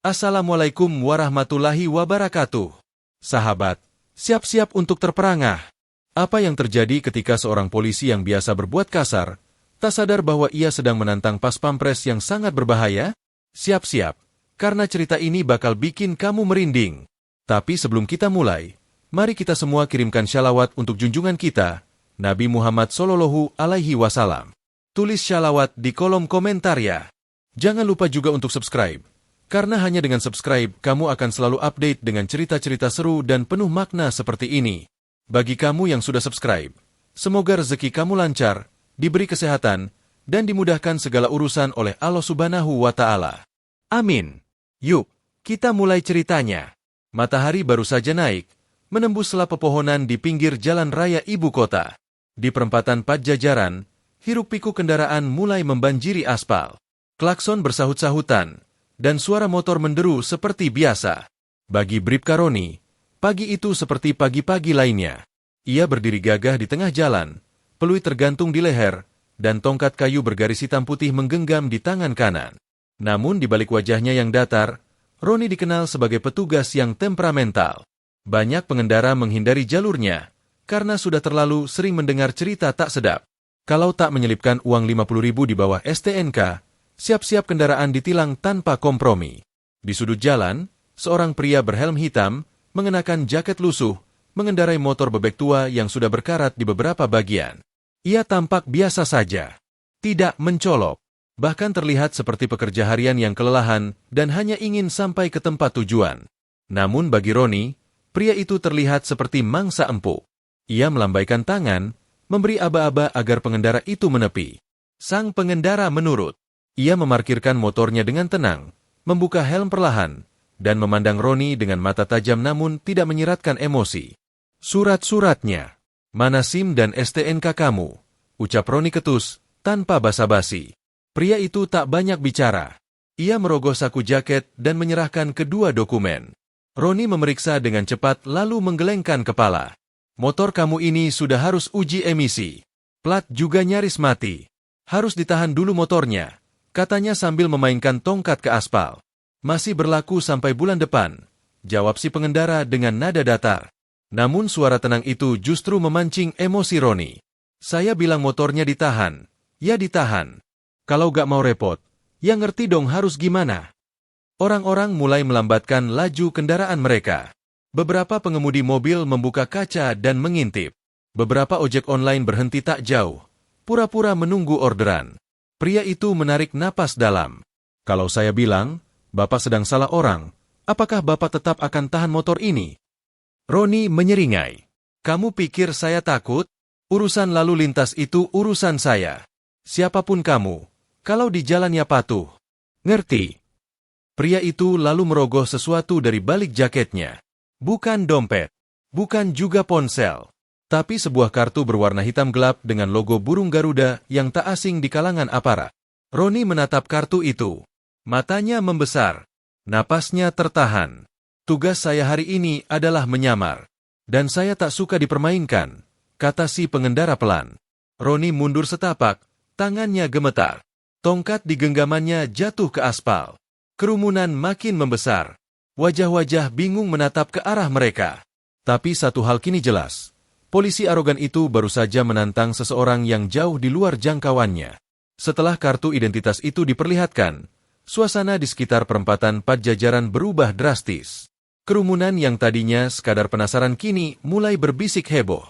Assalamualaikum warahmatullahi wabarakatuh. Sahabat, siap-siap untuk terperangah. Apa yang terjadi ketika seorang polisi yang biasa berbuat kasar, tak sadar bahwa ia sedang menantang pas pampres yang sangat berbahaya? Siap-siap, karena cerita ini bakal bikin kamu merinding. Tapi sebelum kita mulai, mari kita semua kirimkan shalawat untuk junjungan kita, Nabi Muhammad SAW. Tulis shalawat di kolom komentar ya. Jangan lupa juga untuk subscribe. Karena hanya dengan subscribe, kamu akan selalu update dengan cerita-cerita seru dan penuh makna seperti ini. Bagi kamu yang sudah subscribe, semoga rezeki kamu lancar, diberi kesehatan, dan dimudahkan segala urusan oleh Allah Subhanahu wa Ta'ala. Amin. Yuk, kita mulai ceritanya. Matahari baru saja naik, menembus sela pepohonan di pinggir jalan raya ibu kota. Di perempatan Padjajaran, hiruk-pikuk kendaraan mulai membanjiri aspal. Klakson bersahut-sahutan, dan suara motor menderu seperti biasa. Bagi Bribka Roni, pagi itu seperti pagi-pagi lainnya. Ia berdiri gagah di tengah jalan, peluit tergantung di leher, dan tongkat kayu bergaris hitam putih menggenggam di tangan kanan. Namun di balik wajahnya yang datar, Roni dikenal sebagai petugas yang temperamental. Banyak pengendara menghindari jalurnya, karena sudah terlalu sering mendengar cerita tak sedap. Kalau tak menyelipkan uang 50.000 di bawah STNK, siap-siap kendaraan ditilang tanpa kompromi. Di sudut jalan, seorang pria berhelm hitam, mengenakan jaket lusuh, mengendarai motor bebek tua yang sudah berkarat di beberapa bagian. Ia tampak biasa saja, tidak mencolok, bahkan terlihat seperti pekerja harian yang kelelahan dan hanya ingin sampai ke tempat tujuan. Namun bagi Roni, pria itu terlihat seperti mangsa empuk. Ia melambaikan tangan, memberi aba-aba agar pengendara itu menepi. Sang pengendara menurut. Ia memarkirkan motornya dengan tenang, membuka helm perlahan, dan memandang Roni dengan mata tajam namun tidak menyiratkan emosi. Surat-suratnya. Mana SIM dan STNK kamu? Ucap Roni ketus, tanpa basa-basi. Pria itu tak banyak bicara. Ia merogoh saku jaket dan menyerahkan kedua dokumen. Roni memeriksa dengan cepat lalu menggelengkan kepala. Motor kamu ini sudah harus uji emisi. Plat juga nyaris mati. Harus ditahan dulu motornya, katanya sambil memainkan tongkat ke aspal. Masih berlaku sampai bulan depan, jawab si pengendara dengan nada datar. Namun suara tenang itu justru memancing emosi Roni. Saya bilang motornya ditahan. Ya ditahan. Kalau gak mau repot, ya ngerti dong harus gimana. Orang-orang mulai melambatkan laju kendaraan mereka. Beberapa pengemudi mobil membuka kaca dan mengintip. Beberapa ojek online berhenti tak jauh, pura-pura menunggu orderan. Pria itu menarik napas dalam. Kalau saya bilang, Bapak sedang salah orang, apakah Bapak tetap akan tahan motor ini? Roni menyeringai. Kamu pikir saya takut? Urusan lalu lintas itu urusan saya. Siapapun kamu, kalau di jalan ya patuh. Ngerti? Pria itu lalu merogoh sesuatu dari balik jaketnya. Bukan dompet, bukan juga ponsel, tapi sebuah kartu berwarna hitam gelap dengan logo burung Garuda yang tak asing di kalangan aparat. Roni menatap kartu itu. Matanya membesar. Napasnya tertahan. Tugas saya hari ini adalah menyamar. Dan saya tak suka dipermainkan, kata si pengendara pelan. Roni mundur setapak, tangannya gemetar. Tongkat di genggamannya jatuh ke aspal. Kerumunan makin membesar. Wajah-wajah bingung menatap ke arah mereka. Tapi satu hal kini jelas. Polisi arogan itu baru saja menantang seseorang yang jauh di luar jangkauannya. Setelah kartu identitas itu diperlihatkan, suasana di sekitar perempatan Padjajaran berubah drastis. Kerumunan yang tadinya sekadar penasaran kini mulai berbisik heboh.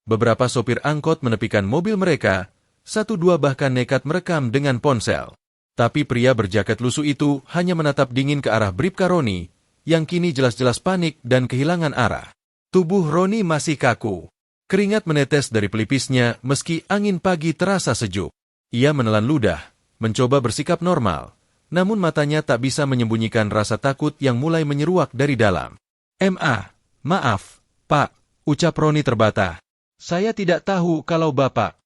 Beberapa sopir angkot menepikan mobil mereka, satu dua bahkan nekat merekam dengan ponsel. Tapi pria berjaket lusuh itu hanya menatap dingin ke arah Bribka Roni, yang kini jelas-jelas panik dan kehilangan arah. Tubuh Roni masih kaku. Keringat menetes dari pelipisnya meski angin pagi terasa sejuk. Ia menelan ludah, mencoba bersikap normal, namun matanya tak bisa menyembunyikan rasa takut yang mulai menyeruak dari dalam. Maaf, Pak, ucap Roni terbata. Saya tidak tahu kalau Bapak.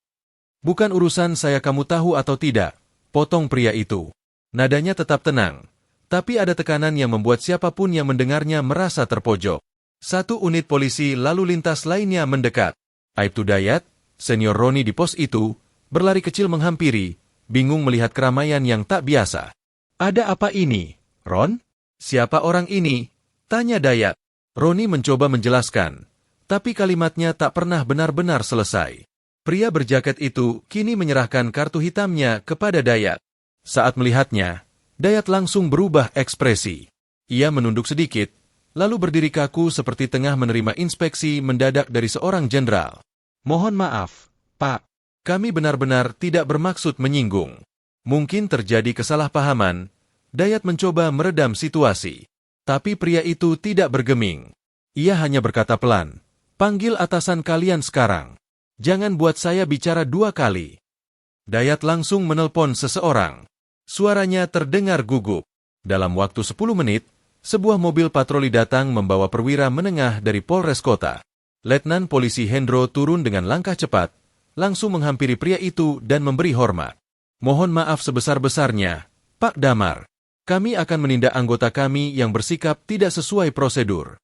Bukan urusan saya kamu tahu atau tidak, potong pria itu. Nadanya tetap tenang, tapi ada tekanan yang membuat siapapun yang mendengarnya merasa terpojok. Satu unit polisi lalu lintas lainnya mendekat. Aibtu Dayat, senior Roni di pos itu, berlari kecil menghampiri, bingung melihat keramaian yang tak biasa. Ada apa ini, Ron? Siapa orang ini? Tanya Dayat. Roni mencoba menjelaskan, tapi kalimatnya tak pernah benar-benar selesai. Pria berjaket itu kini menyerahkan kartu hitamnya kepada Dayat. Saat melihatnya, Dayat langsung berubah ekspresi. Ia menunduk sedikit, lalu berdiri kaku seperti tengah menerima inspeksi mendadak dari seorang jenderal. Mohon maaf, Pak. Kami benar-benar tidak bermaksud menyinggung. Mungkin terjadi kesalahpahaman. Dayat mencoba meredam situasi. Tapi pria itu tidak bergeming. Ia hanya berkata pelan, "Panggil atasan kalian sekarang. Jangan buat saya bicara 2 kali." Dayat langsung menelpon seseorang. Suaranya terdengar gugup. Dalam waktu 10 menit, sebuah mobil patroli datang membawa perwira menengah dari Polres Kota. Letnan Polisi Hendro turun dengan langkah cepat, langsung menghampiri pria itu dan memberi hormat. "Mohon maaf sebesar-besarnya, Pak Damar. Kami akan menindak anggota kami yang bersikap tidak sesuai prosedur."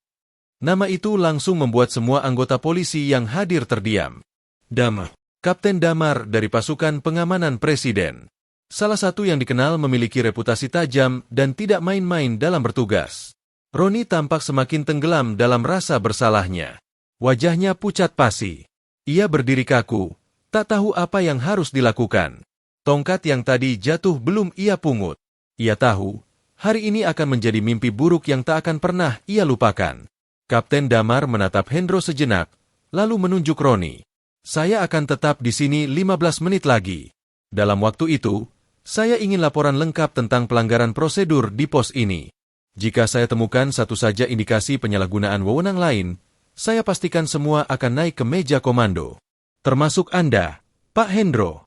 Nama itu langsung membuat semua anggota polisi yang hadir terdiam. Damar, Kapten Damar dari pasukan pengamanan Presiden. Salah satu yang dikenal memiliki reputasi tajam dan tidak main-main dalam bertugas. Roni tampak semakin tenggelam dalam rasa bersalahnya. Wajahnya pucat pasi. Ia berdiri kaku, tak tahu apa yang harus dilakukan. Tongkat yang tadi jatuh belum ia pungut. Ia tahu, hari ini akan menjadi mimpi buruk yang tak akan pernah ia lupakan. Kapten Damar menatap Hendro sejenak, lalu menunjuk Roni. "Saya akan tetap di sini 15 menit lagi. Dalam waktu itu, saya ingin laporan lengkap tentang pelanggaran prosedur di pos ini. Jika saya temukan satu saja indikasi penyalahgunaan wewenang lain, saya pastikan semua akan naik ke meja komando. Termasuk Anda, Pak Hendro."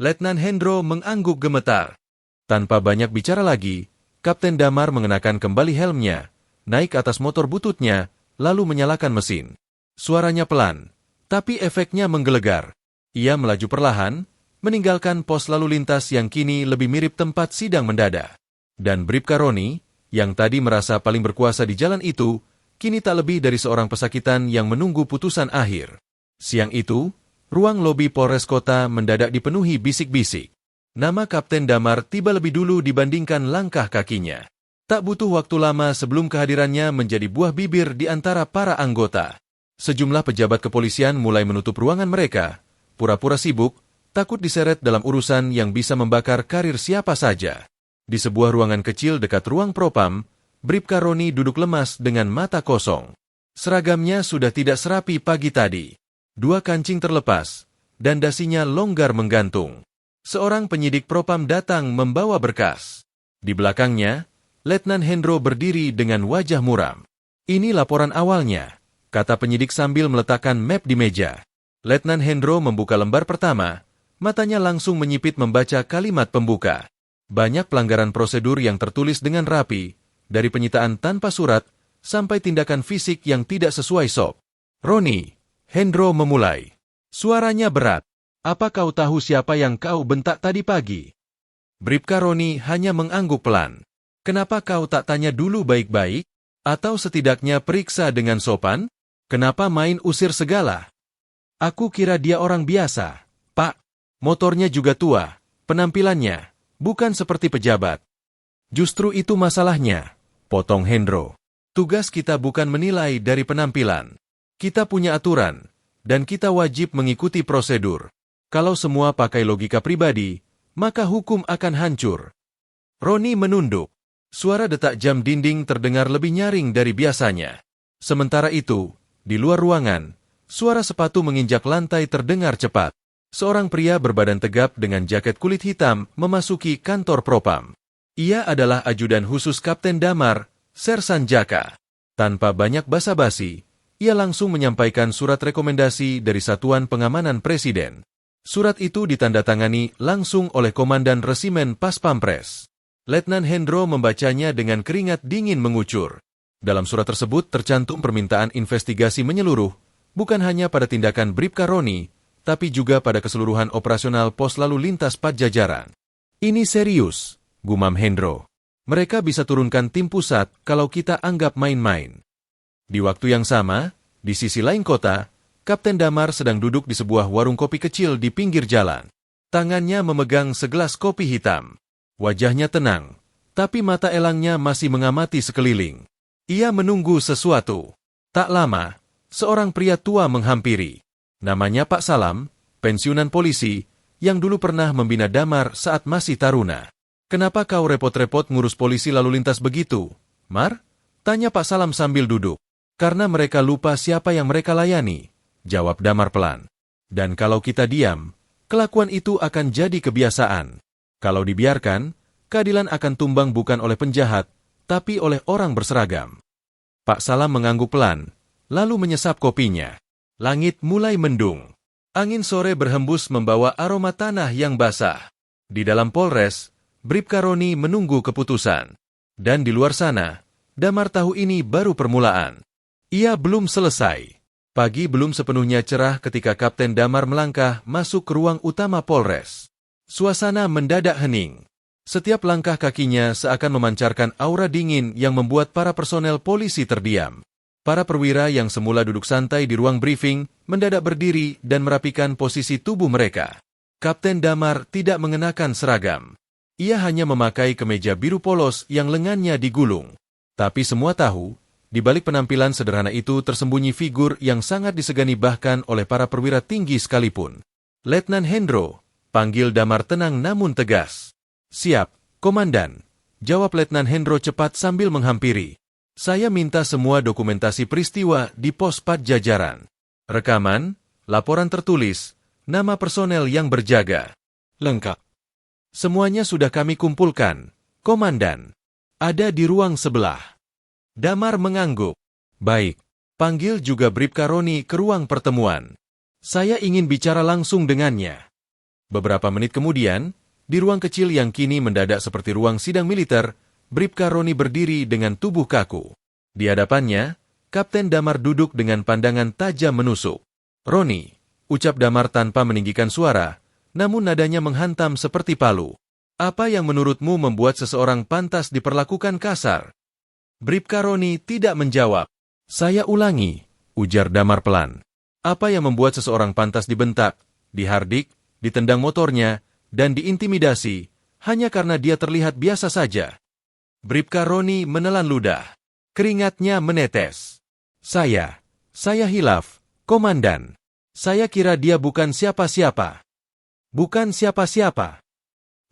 Letnan Hendro mengangguk gemetar. Tanpa banyak bicara lagi, Kapten Damar mengenakan kembali helmnya, naik ke atas motor bututnya, lalu menyalakan mesin. Suaranya pelan, tapi efeknya menggelegar. Ia melaju perlahan, meninggalkan pos lalu lintas yang kini lebih mirip tempat sidang mendadak. Dan Bribka Roni, yang tadi merasa paling berkuasa di jalan itu, kini tak lebih dari seorang pesakitan yang menunggu putusan akhir. Siang itu, ruang lobi Polres Kota mendadak dipenuhi bisik-bisik. Nama Kapten Damar tiba lebih dulu dibandingkan langkah kakinya. Tak butuh waktu lama sebelum kehadirannya menjadi buah bibir di antara para anggota. Sejumlah pejabat kepolisian mulai menutup ruangan mereka, pura-pura sibuk, takut diseret dalam urusan yang bisa membakar karir siapa saja. Di sebuah ruangan kecil dekat ruang propam, Bribka Roni duduk lemas dengan mata kosong. Seragamnya sudah tidak serapi pagi tadi. 2 kancing terlepas, dan dasinya longgar menggantung. Seorang penyidik propam datang membawa berkas. Di belakangnya, Letnan Hendro berdiri dengan wajah muram. "Ini laporan awalnya," kata penyidik sambil meletakkan map di meja. Letnan Hendro membuka lembar pertama, matanya langsung menyipit membaca kalimat pembuka. Banyak pelanggaran prosedur yang tertulis dengan rapi, dari penyitaan tanpa surat, sampai tindakan fisik yang tidak sesuai SOP. "Roni," Hendro memulai. Suaranya berat. "Apa kau tahu siapa yang kau bentak tadi pagi?" Bribka Roni hanya mengangguk pelan. "Kenapa kau tak tanya dulu baik-baik? Atau setidaknya periksa dengan sopan? Kenapa main usir segala?" "Aku kira dia orang biasa, Pak. Motornya juga tua, penampilannya bukan seperti pejabat." "Justru itu masalahnya," potong Hendro. "Tugas kita bukan menilai dari penampilan. Kita punya aturan, dan kita wajib mengikuti prosedur. Kalau semua pakai logika pribadi, maka hukum akan hancur." Roni menunduk. Suara detak jam dinding terdengar lebih nyaring dari biasanya. Sementara itu, di luar ruangan, suara sepatu menginjak lantai terdengar cepat. Seorang pria berbadan tegap dengan jaket kulit hitam memasuki kantor propam. Ia adalah ajudan khusus Kapten Damar, Sersan Jaka. Tanpa banyak basa-basi, ia langsung menyampaikan surat rekomendasi dari Satuan Pengamanan Presiden. Surat itu ditandatangani langsung oleh Komandan Resimen Pas Pampres. Letnan Hendro membacanya dengan keringat dingin mengucur. Dalam surat tersebut tercantum permintaan investigasi menyeluruh, bukan hanya pada tindakan Bribka Roni, tapi juga pada keseluruhan operasional pos lalu lintas Pajajaran. "Ini serius," gumam Hendro. "Mereka bisa turunkan tim pusat kalau kita anggap main-main." Di waktu yang sama, di sisi lain kota, Kapten Damar sedang duduk di sebuah warung kopi kecil di pinggir jalan. Tangannya memegang segelas kopi hitam. Wajahnya tenang, tapi mata elangnya masih mengamati sekeliling. Ia menunggu sesuatu. Tak lama, seorang pria tua menghampiri. Namanya Pak Salam, pensiunan polisi, yang dulu pernah membina Damar saat masih taruna. "Kenapa kau repot-repot ngurus polisi lalu lintas begitu, Mar?" tanya Pak Salam sambil duduk. "Karena mereka lupa siapa yang mereka layani," jawab Damar pelan. "Dan kalau kita diam, kelakuan itu akan jadi kebiasaan. Kalau dibiarkan, keadilan akan tumbang bukan oleh penjahat, tapi oleh orang berseragam." Pak Salam mengangguk pelan, lalu menyesap kopinya. Langit mulai mendung. Angin sore berhembus membawa aroma tanah yang basah. Di dalam Polres, Bribka Roni menunggu keputusan. Dan di luar sana, Damar tahu ini baru permulaan. Ia belum selesai. Pagi belum sepenuhnya cerah ketika Kapten Damar melangkah masuk ke ruang utama Polres. Suasana mendadak hening. Setiap langkah kakinya seakan memancarkan aura dingin yang membuat para personel polisi terdiam. Para perwira yang semula duduk santai di ruang briefing mendadak berdiri dan merapikan posisi tubuh mereka. Kapten Damar tidak mengenakan seragam. Ia hanya memakai kemeja biru polos yang lengannya digulung. Tapi semua tahu, di balik penampilan sederhana itu tersembunyi figur yang sangat disegani bahkan oleh para perwira tinggi sekalipun. "Letnan Hendro," panggil Damar tenang namun tegas. "Siap, Komandan," jawab Letnan Hendro cepat sambil menghampiri. "Saya minta semua dokumentasi peristiwa di pos Pajajaran. Rekaman, laporan tertulis, nama personel yang berjaga. Lengkap. Semuanya sudah kami kumpulkan, Komandan. Ada di ruang sebelah." Damar mengangguk. "Baik, panggil juga Bribka Roni ke ruang pertemuan. Saya ingin bicara langsung dengannya." Beberapa menit kemudian, di ruang kecil yang kini mendadak seperti ruang sidang militer, Bribka Roni berdiri dengan tubuh kaku. Di hadapannya, Kapten Damar duduk dengan pandangan tajam menusuk. "Roni," ucap Damar tanpa meninggikan suara, namun nadanya menghantam seperti palu. "Apa yang menurutmu membuat seseorang pantas diperlakukan kasar?" Bribka Roni tidak menjawab. "Saya ulangi," ujar Damar pelan. "Apa yang membuat seseorang pantas dibentak, dihardik, ditendang motornya, dan diintimidasi, hanya karena dia terlihat biasa saja?" Bribka Roni menelan ludah. Keringatnya menetes. Saya hilaf, Komandan. Saya kira dia bukan siapa-siapa." "Bukan siapa-siapa."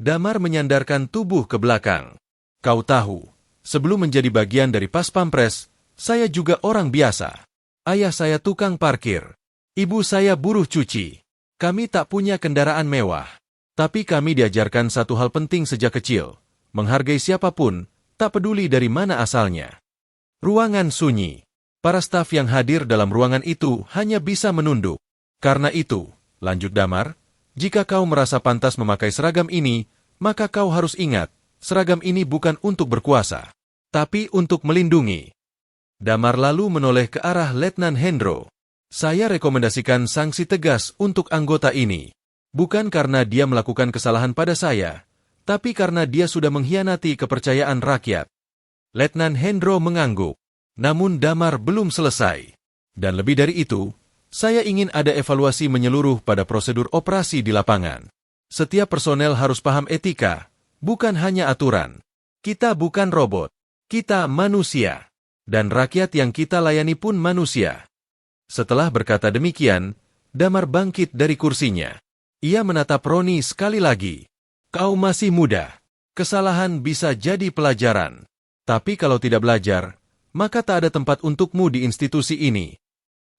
Damar menyandarkan tubuh ke belakang. "Kau tahu, sebelum menjadi bagian dari Pas Pampres, saya juga orang biasa. Ayah saya tukang parkir. Ibu saya buruh cuci. Kami tak punya kendaraan mewah. Tapi kami diajarkan satu hal penting sejak kecil, menghargai siapapun, tak peduli dari mana asalnya." Ruangan sunyi. Para staf yang hadir dalam ruangan itu hanya bisa menunduk. "Karena itu," lanjut Damar, "jika kau merasa pantas memakai seragam ini, maka kau harus ingat, seragam ini bukan untuk berkuasa, tapi untuk melindungi." Damar lalu menoleh ke arah Letnan Hendro. "Saya rekomendasikan sanksi tegas untuk anggota ini. Bukan karena dia melakukan kesalahan pada saya, tapi karena dia sudah mengkhianati kepercayaan rakyat." Letnan Hendro mengangguk. Namun Damar belum selesai. "Dan lebih dari itu, saya ingin ada evaluasi menyeluruh pada prosedur operasi di lapangan. Setiap personel harus paham etika, bukan hanya aturan. Kita bukan robot, kita manusia. Dan rakyat yang kita layani pun manusia." Setelah berkata demikian, Damar bangkit dari kursinya. Ia menatap Roni sekali lagi. "Kau masih muda. Kesalahan bisa jadi pelajaran. Tapi kalau tidak belajar, maka tak ada tempat untukmu di institusi ini."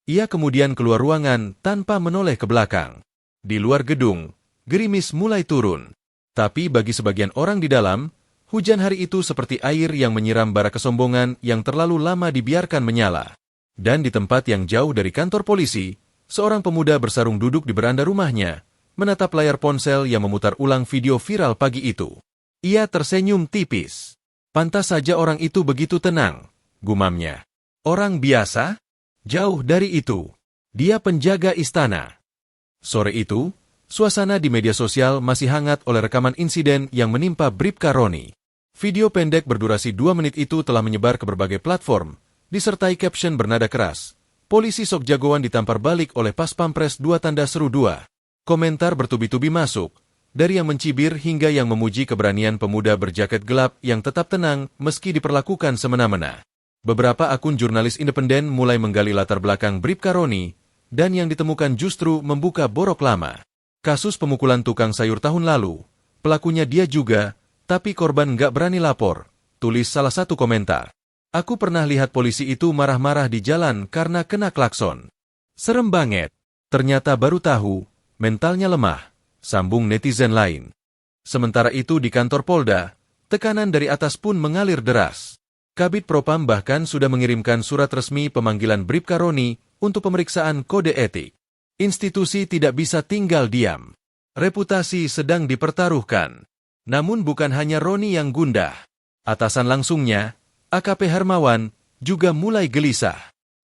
Ia kemudian keluar ruangan tanpa menoleh ke belakang. Di luar gedung, gerimis mulai turun. Tapi bagi sebagian orang di dalam, hujan hari itu seperti air yang menyiram bara kesombongan yang terlalu lama dibiarkan menyala. Dan di tempat yang jauh dari kantor polisi, seorang pemuda bersarung duduk di beranda rumahnya, menatap layar ponsel yang memutar ulang video viral pagi itu. Ia tersenyum tipis. "Pantas saja orang itu begitu tenang," gumamnya. "Orang biasa? Jauh dari itu. Dia penjaga istana." Sore itu, suasana di media sosial masih hangat oleh rekaman insiden yang menimpa Bribka Roni. Video pendek berdurasi 2 menit itu telah menyebar ke berbagai platform, disertai caption bernada keras. "Polisi sok jagoan ditampar balik oleh Pas Pampres 2 tanda seru 2. Komentar bertubi-tubi masuk. dari yang mencibir hingga yang memuji keberanian pemuda berjaket gelap yang tetap tenang meski diperlakukan semena-mena. Beberapa akun jurnalis independen mulai menggali latar belakang Bribka Roni, dan yang ditemukan justru membuka borok lama. Kasus pemukulan tukang sayur tahun lalu, pelakunya dia juga, tapi korban nggak berani lapor, tulis salah satu komentar. Aku pernah lihat polisi itu marah-marah di jalan karena kena klakson. Serem banget. Ternyata baru tahu, mentalnya lemah, sambung netizen lain. Sementara itu di kantor Polda, tekanan dari atas pun mengalir deras. Kabid Propam bahkan sudah mengirimkan surat resmi pemanggilan Bribka Roni untuk pemeriksaan kode etik. Institusi tidak bisa tinggal diam. Reputasi sedang dipertaruhkan. Namun bukan hanya Roni yang gundah. Atasan langsungnya, AKP Hermawan, juga mulai gelisah.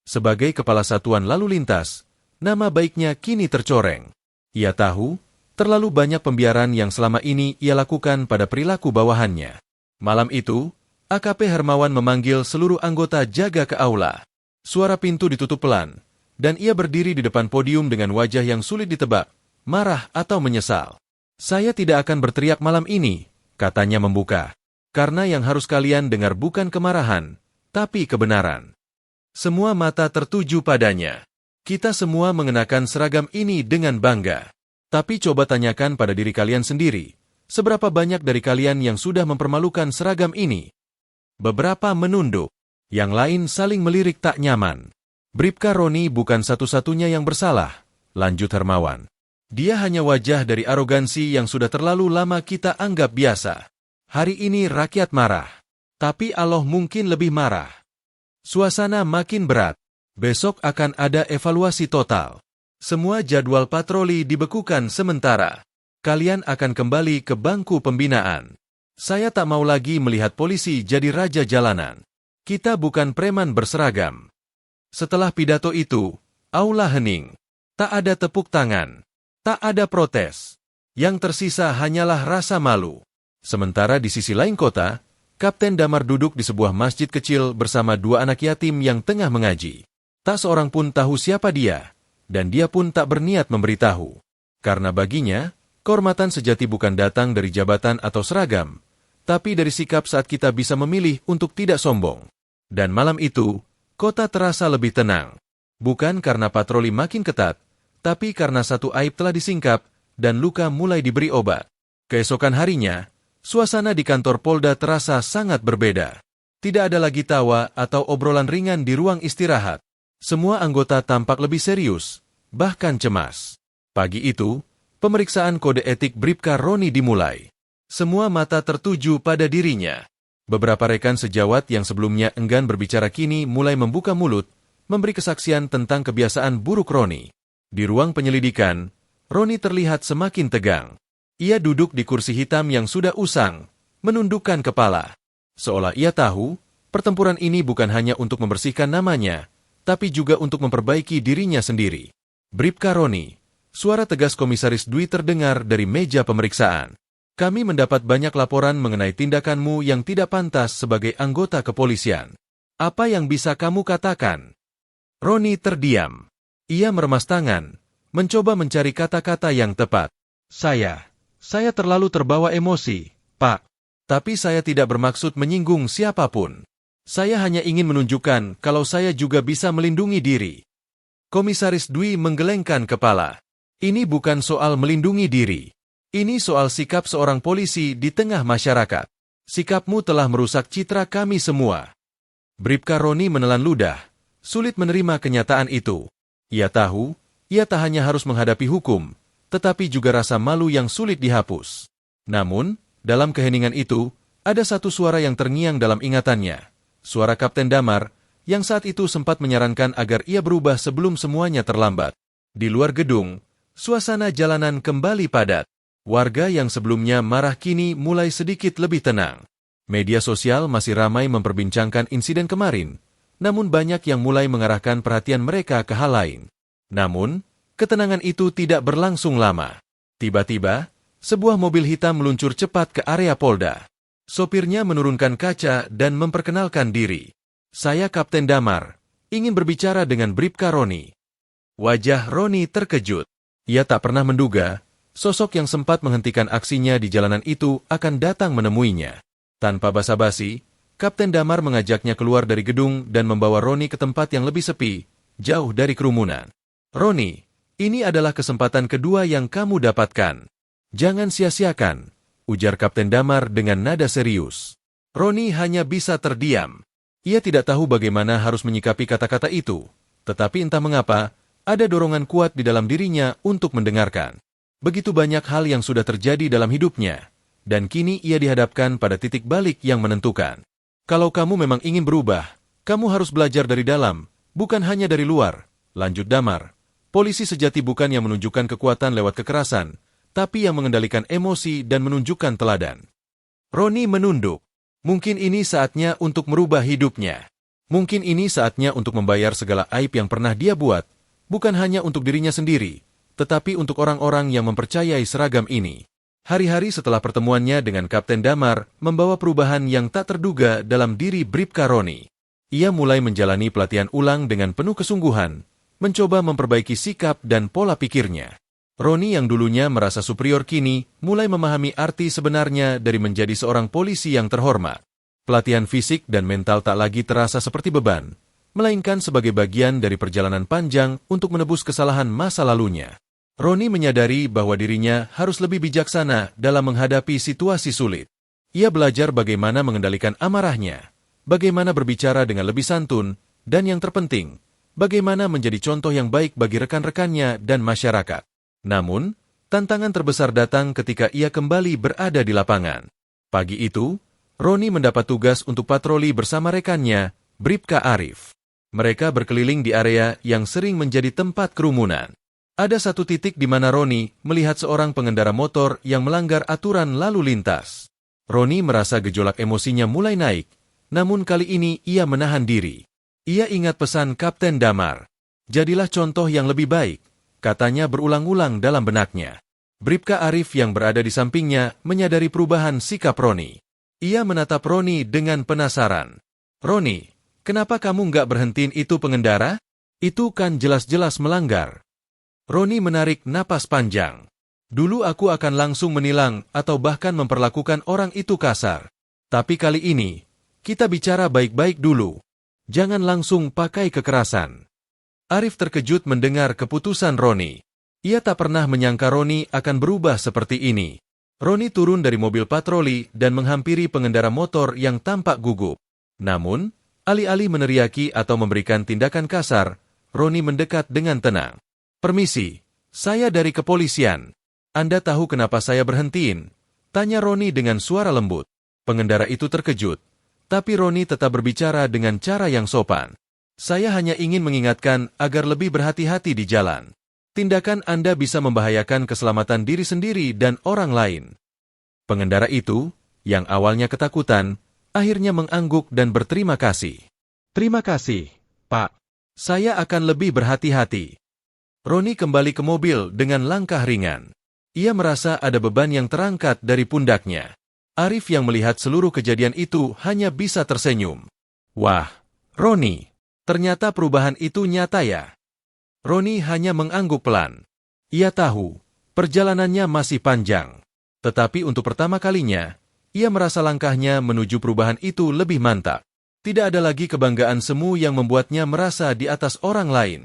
Sebagai kepala satuan lalu lintas, nama baiknya kini tercoreng. Ia tahu, terlalu banyak pembiaran yang selama ini ia lakukan pada perilaku bawahannya. Malam itu, AKP Hermawan memanggil seluruh anggota jaga ke aula. Suara pintu ditutup pelan, dan ia berdiri di depan podium dengan wajah yang sulit ditebak, marah atau menyesal. Saya tidak akan berteriak malam ini, katanya membuka. Karena yang harus kalian dengar bukan kemarahan, tapi kebenaran. Semua mata tertuju padanya. Kita semua mengenakan seragam ini dengan bangga. Tapi coba tanyakan pada diri kalian sendiri, seberapa banyak dari kalian yang sudah mempermalukan seragam ini? Beberapa menunduk, yang lain saling melirik tak nyaman. Bribka Roni bukan satu-satunya yang bersalah, lanjut Hermawan. Dia hanya wajah dari arogansi yang sudah terlalu lama kita anggap biasa. Hari ini rakyat marah, tapi Allah mungkin lebih marah. Suasana makin berat, besok akan ada evaluasi total. Semua jadwal patroli dibekukan sementara. Kalian akan kembali ke bangku pembinaan. Saya tak mau lagi melihat polisi jadi raja jalanan. Kita bukan preman berseragam. Setelah pidato itu, aula hening. Tak ada tepuk tangan. Tak ada protes. Yang tersisa hanyalah rasa malu. Sementara di sisi lain kota, Kapten Damar duduk di sebuah masjid kecil bersama dua anak yatim yang tengah mengaji. Tak seorang pun tahu siapa dia, dan dia pun tak berniat memberitahu. Karena baginya, kehormatan sejati bukan datang dari jabatan atau seragam, tapi dari sikap saat kita bisa memilih untuk tidak sombong. Dan malam itu, kota terasa lebih tenang. Bukan karena patroli makin ketat, tapi karena satu aib telah disingkap dan luka mulai diberi obat. Keesokan harinya, suasana di kantor Polda terasa sangat berbeda. Tidak ada lagi tawa atau obrolan ringan di ruang istirahat. Semua anggota tampak lebih serius, bahkan cemas. Pagi itu, pemeriksaan kode etik Bribka Roni dimulai. Semua mata tertuju pada dirinya. Beberapa rekan sejawat yang sebelumnya enggan berbicara kini mulai membuka mulut, memberi kesaksian tentang kebiasaan buruk Roni. Di ruang penyelidikan, Roni terlihat semakin tegang. Ia duduk di kursi hitam yang sudah usang, menundukkan kepala. Seolah ia tahu, pertempuran ini bukan hanya untuk membersihkan namanya, tapi juga untuk memperbaiki dirinya sendiri. Bribka Roni, suara tegas Komisaris Dwi terdengar dari meja pemeriksaan. Kami mendapat banyak laporan mengenai tindakanmu yang tidak pantas sebagai anggota kepolisian. Apa yang bisa kamu katakan? Roni terdiam. Ia meremas tangan, mencoba mencari kata-kata yang tepat. Saya terlalu terbawa emosi, Pak. Tapi saya tidak bermaksud menyinggung siapapun. Saya hanya ingin menunjukkan kalau saya juga bisa melindungi diri. Komisaris Dwi menggelengkan kepala. Ini bukan soal melindungi diri. Ini soal sikap seorang polisi di tengah masyarakat. Sikapmu telah merusak citra kami semua. Bribka Roni menelan ludah, sulit menerima kenyataan itu. Ia tahu, ia tak hanya harus menghadapi hukum, tetapi juga rasa malu yang sulit dihapus. Namun, dalam keheningan itu, ada satu suara yang terngiang dalam ingatannya. Suara Kapten Damar, yang saat itu sempat menyarankan agar ia berubah sebelum semuanya terlambat. Di luar gedung, suasana jalanan kembali padat. Warga yang sebelumnya marah kini mulai sedikit lebih tenang. Media sosial masih ramai memperbincangkan insiden kemarin, namun banyak yang mulai mengarahkan perhatian mereka ke hal lain. Namun, ketenangan itu tidak berlangsung lama. Tiba-tiba, sebuah mobil hitam meluncur cepat ke area Polda. Sopirnya menurunkan kaca dan memperkenalkan diri. Saya Kapten Damar, ingin berbicara dengan Bribka Roni. Wajah Roni terkejut. Ia tak pernah menduga, Sosok yang sempat menghentikan aksinya di jalanan itu akan datang menemuinya. Tanpa basa-basi, Kapten Damar mengajaknya keluar dari gedung dan membawa Roni ke tempat yang lebih sepi, jauh dari kerumunan. "Roni, ini adalah kesempatan kedua yang kamu dapatkan. Jangan sia-siakan," ujar Kapten Damar dengan nada serius. Roni hanya bisa terdiam. Ia tidak tahu bagaimana harus menyikapi kata-kata itu, tetapi entah mengapa, ada dorongan kuat di dalam dirinya untuk mendengarkan. Begitu banyak hal yang sudah terjadi dalam hidupnya, dan kini ia dihadapkan pada titik balik yang menentukan. "Kalau kamu memang ingin berubah, kamu harus belajar dari dalam, bukan hanya dari luar," lanjut Damar. Polisi sejati bukan yang menunjukkan kekuatan lewat kekerasan, tapi yang mengendalikan emosi dan menunjukkan teladan. Roni menunduk. Mungkin ini saatnya untuk merubah hidupnya. Mungkin ini saatnya untuk membayar segala aib yang pernah dia buat, bukan hanya untuk dirinya sendiri, tetapi untuk orang-orang yang mempercayai seragam ini. Hari-hari setelah pertemuannya dengan Kapten Damar membawa perubahan yang tak terduga dalam diri Bribka Roni. Ia mulai menjalani pelatihan ulang dengan penuh kesungguhan, mencoba memperbaiki sikap dan pola pikirnya. Roni yang dulunya merasa superior kini mulai memahami arti sebenarnya dari menjadi seorang polisi yang terhormat. Pelatihan fisik dan mental tak lagi terasa seperti beban, melainkan sebagai bagian dari perjalanan panjang untuk menebus kesalahan masa lalunya. Roni menyadari bahwa dirinya harus lebih bijaksana dalam menghadapi situasi sulit. Ia belajar bagaimana mengendalikan amarahnya, bagaimana berbicara dengan lebih santun, dan yang terpenting, bagaimana menjadi contoh yang baik bagi rekan-rekannya dan masyarakat. Namun, tantangan terbesar datang ketika ia kembali berada di lapangan. Pagi itu, Roni mendapat tugas untuk patroli bersama rekannya, Bribka Arif. Mereka berkeliling di area yang sering menjadi tempat kerumunan. Ada satu titik di mana Roni melihat seorang pengendara motor yang melanggar aturan lalu lintas. Roni merasa gejolak emosinya mulai naik, namun kali ini ia menahan diri. Ia ingat pesan Kapten Damar. "Jadilah contoh yang lebih baik," katanya berulang-ulang dalam benaknya. Bribka Arif yang berada di sampingnya menyadari perubahan sikap Roni. Ia menatap Roni dengan penasaran. "Roni, kenapa kamu nggak berhentiin itu pengendara? Itu kan jelas-jelas melanggar." Roni menarik napas panjang. "Dulu aku akan langsung menilang atau bahkan memperlakukan orang itu kasar. Tapi kali ini, kita bicara baik-baik dulu. Jangan langsung pakai kekerasan." Arif terkejut mendengar keputusan Roni. Ia tak pernah menyangka Roni akan berubah seperti ini. Roni turun dari mobil patroli dan menghampiri pengendara motor yang tampak gugup. Namun, alih-alih meneriaki atau memberikan tindakan kasar, Roni mendekat dengan tenang. "Permisi, saya dari kepolisian. Anda tahu kenapa saya berhentiin?" tanya Roni dengan suara lembut. Pengendara itu terkejut, tapi Roni tetap berbicara dengan cara yang sopan. "Saya hanya ingin mengingatkan agar lebih berhati-hati di jalan. Tindakan Anda bisa membahayakan keselamatan diri sendiri dan orang lain." Pengendara itu, yang awalnya ketakutan, akhirnya mengangguk dan berterima kasih. "Terima kasih, Pak. Saya akan lebih berhati-hati." Roni kembali ke mobil dengan langkah ringan. Ia merasa ada beban yang terangkat dari pundaknya. Arif yang melihat seluruh kejadian itu hanya bisa tersenyum. "Wah, Roni, ternyata perubahan itu nyata ya." Roni hanya mengangguk pelan. Ia tahu, perjalanannya masih panjang. Tetapi untuk pertama kalinya, ia merasa langkahnya menuju perubahan itu lebih mantap. Tidak ada lagi kebanggaan semu yang membuatnya merasa di atas orang lain.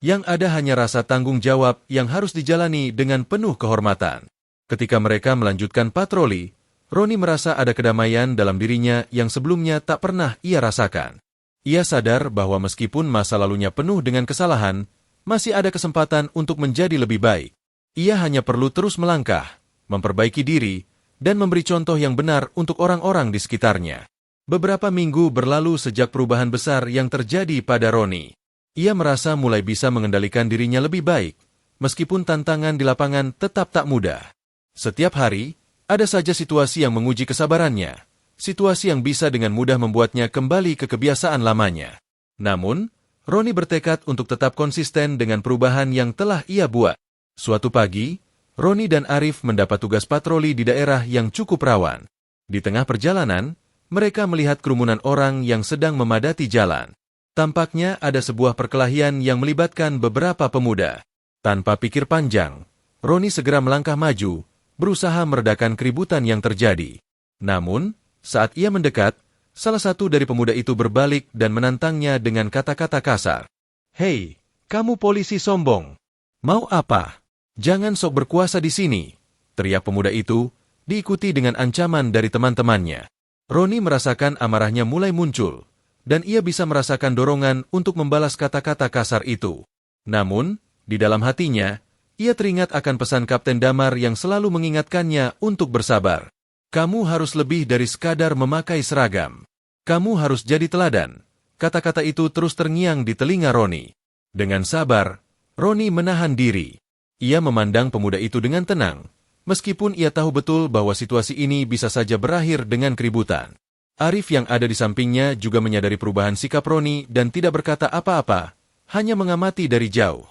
Yang ada hanya rasa tanggung jawab yang harus dijalani dengan penuh kehormatan. Ketika mereka melanjutkan patroli, Roni merasa ada kedamaian dalam dirinya yang sebelumnya tak pernah ia rasakan. Ia sadar bahwa meskipun masa lalunya penuh dengan kesalahan, masih ada kesempatan untuk menjadi lebih baik. Ia hanya perlu terus melangkah, memperbaiki diri, dan memberi contoh yang benar untuk orang-orang di sekitarnya. Beberapa minggu berlalu sejak perubahan besar yang terjadi pada Roni. Ia merasa mulai bisa mengendalikan dirinya lebih baik, meskipun tantangan di lapangan tetap tak mudah. Setiap hari, ada saja situasi yang menguji kesabarannya, situasi yang bisa dengan mudah membuatnya kembali ke kebiasaan lamanya. Namun, Roni bertekad untuk tetap konsisten dengan perubahan yang telah ia buat. Suatu pagi, Roni dan Arif mendapat tugas patroli di daerah yang cukup rawan. Di tengah perjalanan, mereka melihat kerumunan orang yang sedang memadati jalan. Tampaknya ada sebuah perkelahian yang melibatkan beberapa pemuda. Tanpa pikir panjang, Roni segera melangkah maju, berusaha meredakan keributan yang terjadi. Namun, saat ia mendekat, salah satu dari pemuda itu berbalik dan menantangnya dengan kata-kata kasar. "Hei, kamu polisi sombong. Mau apa? Jangan sok berkuasa di sini," teriak pemuda itu, diikuti dengan ancaman dari teman-temannya. Roni merasakan amarahnya mulai muncul, dan ia bisa merasakan dorongan untuk membalas kata-kata kasar itu. Namun, di dalam hatinya, ia teringat akan pesan Kapten Damar yang selalu mengingatkannya untuk bersabar. "Kamu harus lebih dari sekadar memakai seragam. Kamu harus jadi teladan." Kata-kata itu terus terngiang di telinga Roni. Dengan sabar, Roni menahan diri. Ia memandang pemuda itu dengan tenang, meskipun ia tahu betul bahwa situasi ini bisa saja berakhir dengan keributan. Arif yang ada di sampingnya juga menyadari perubahan sikap Roni dan tidak berkata apa-apa, hanya mengamati dari jauh.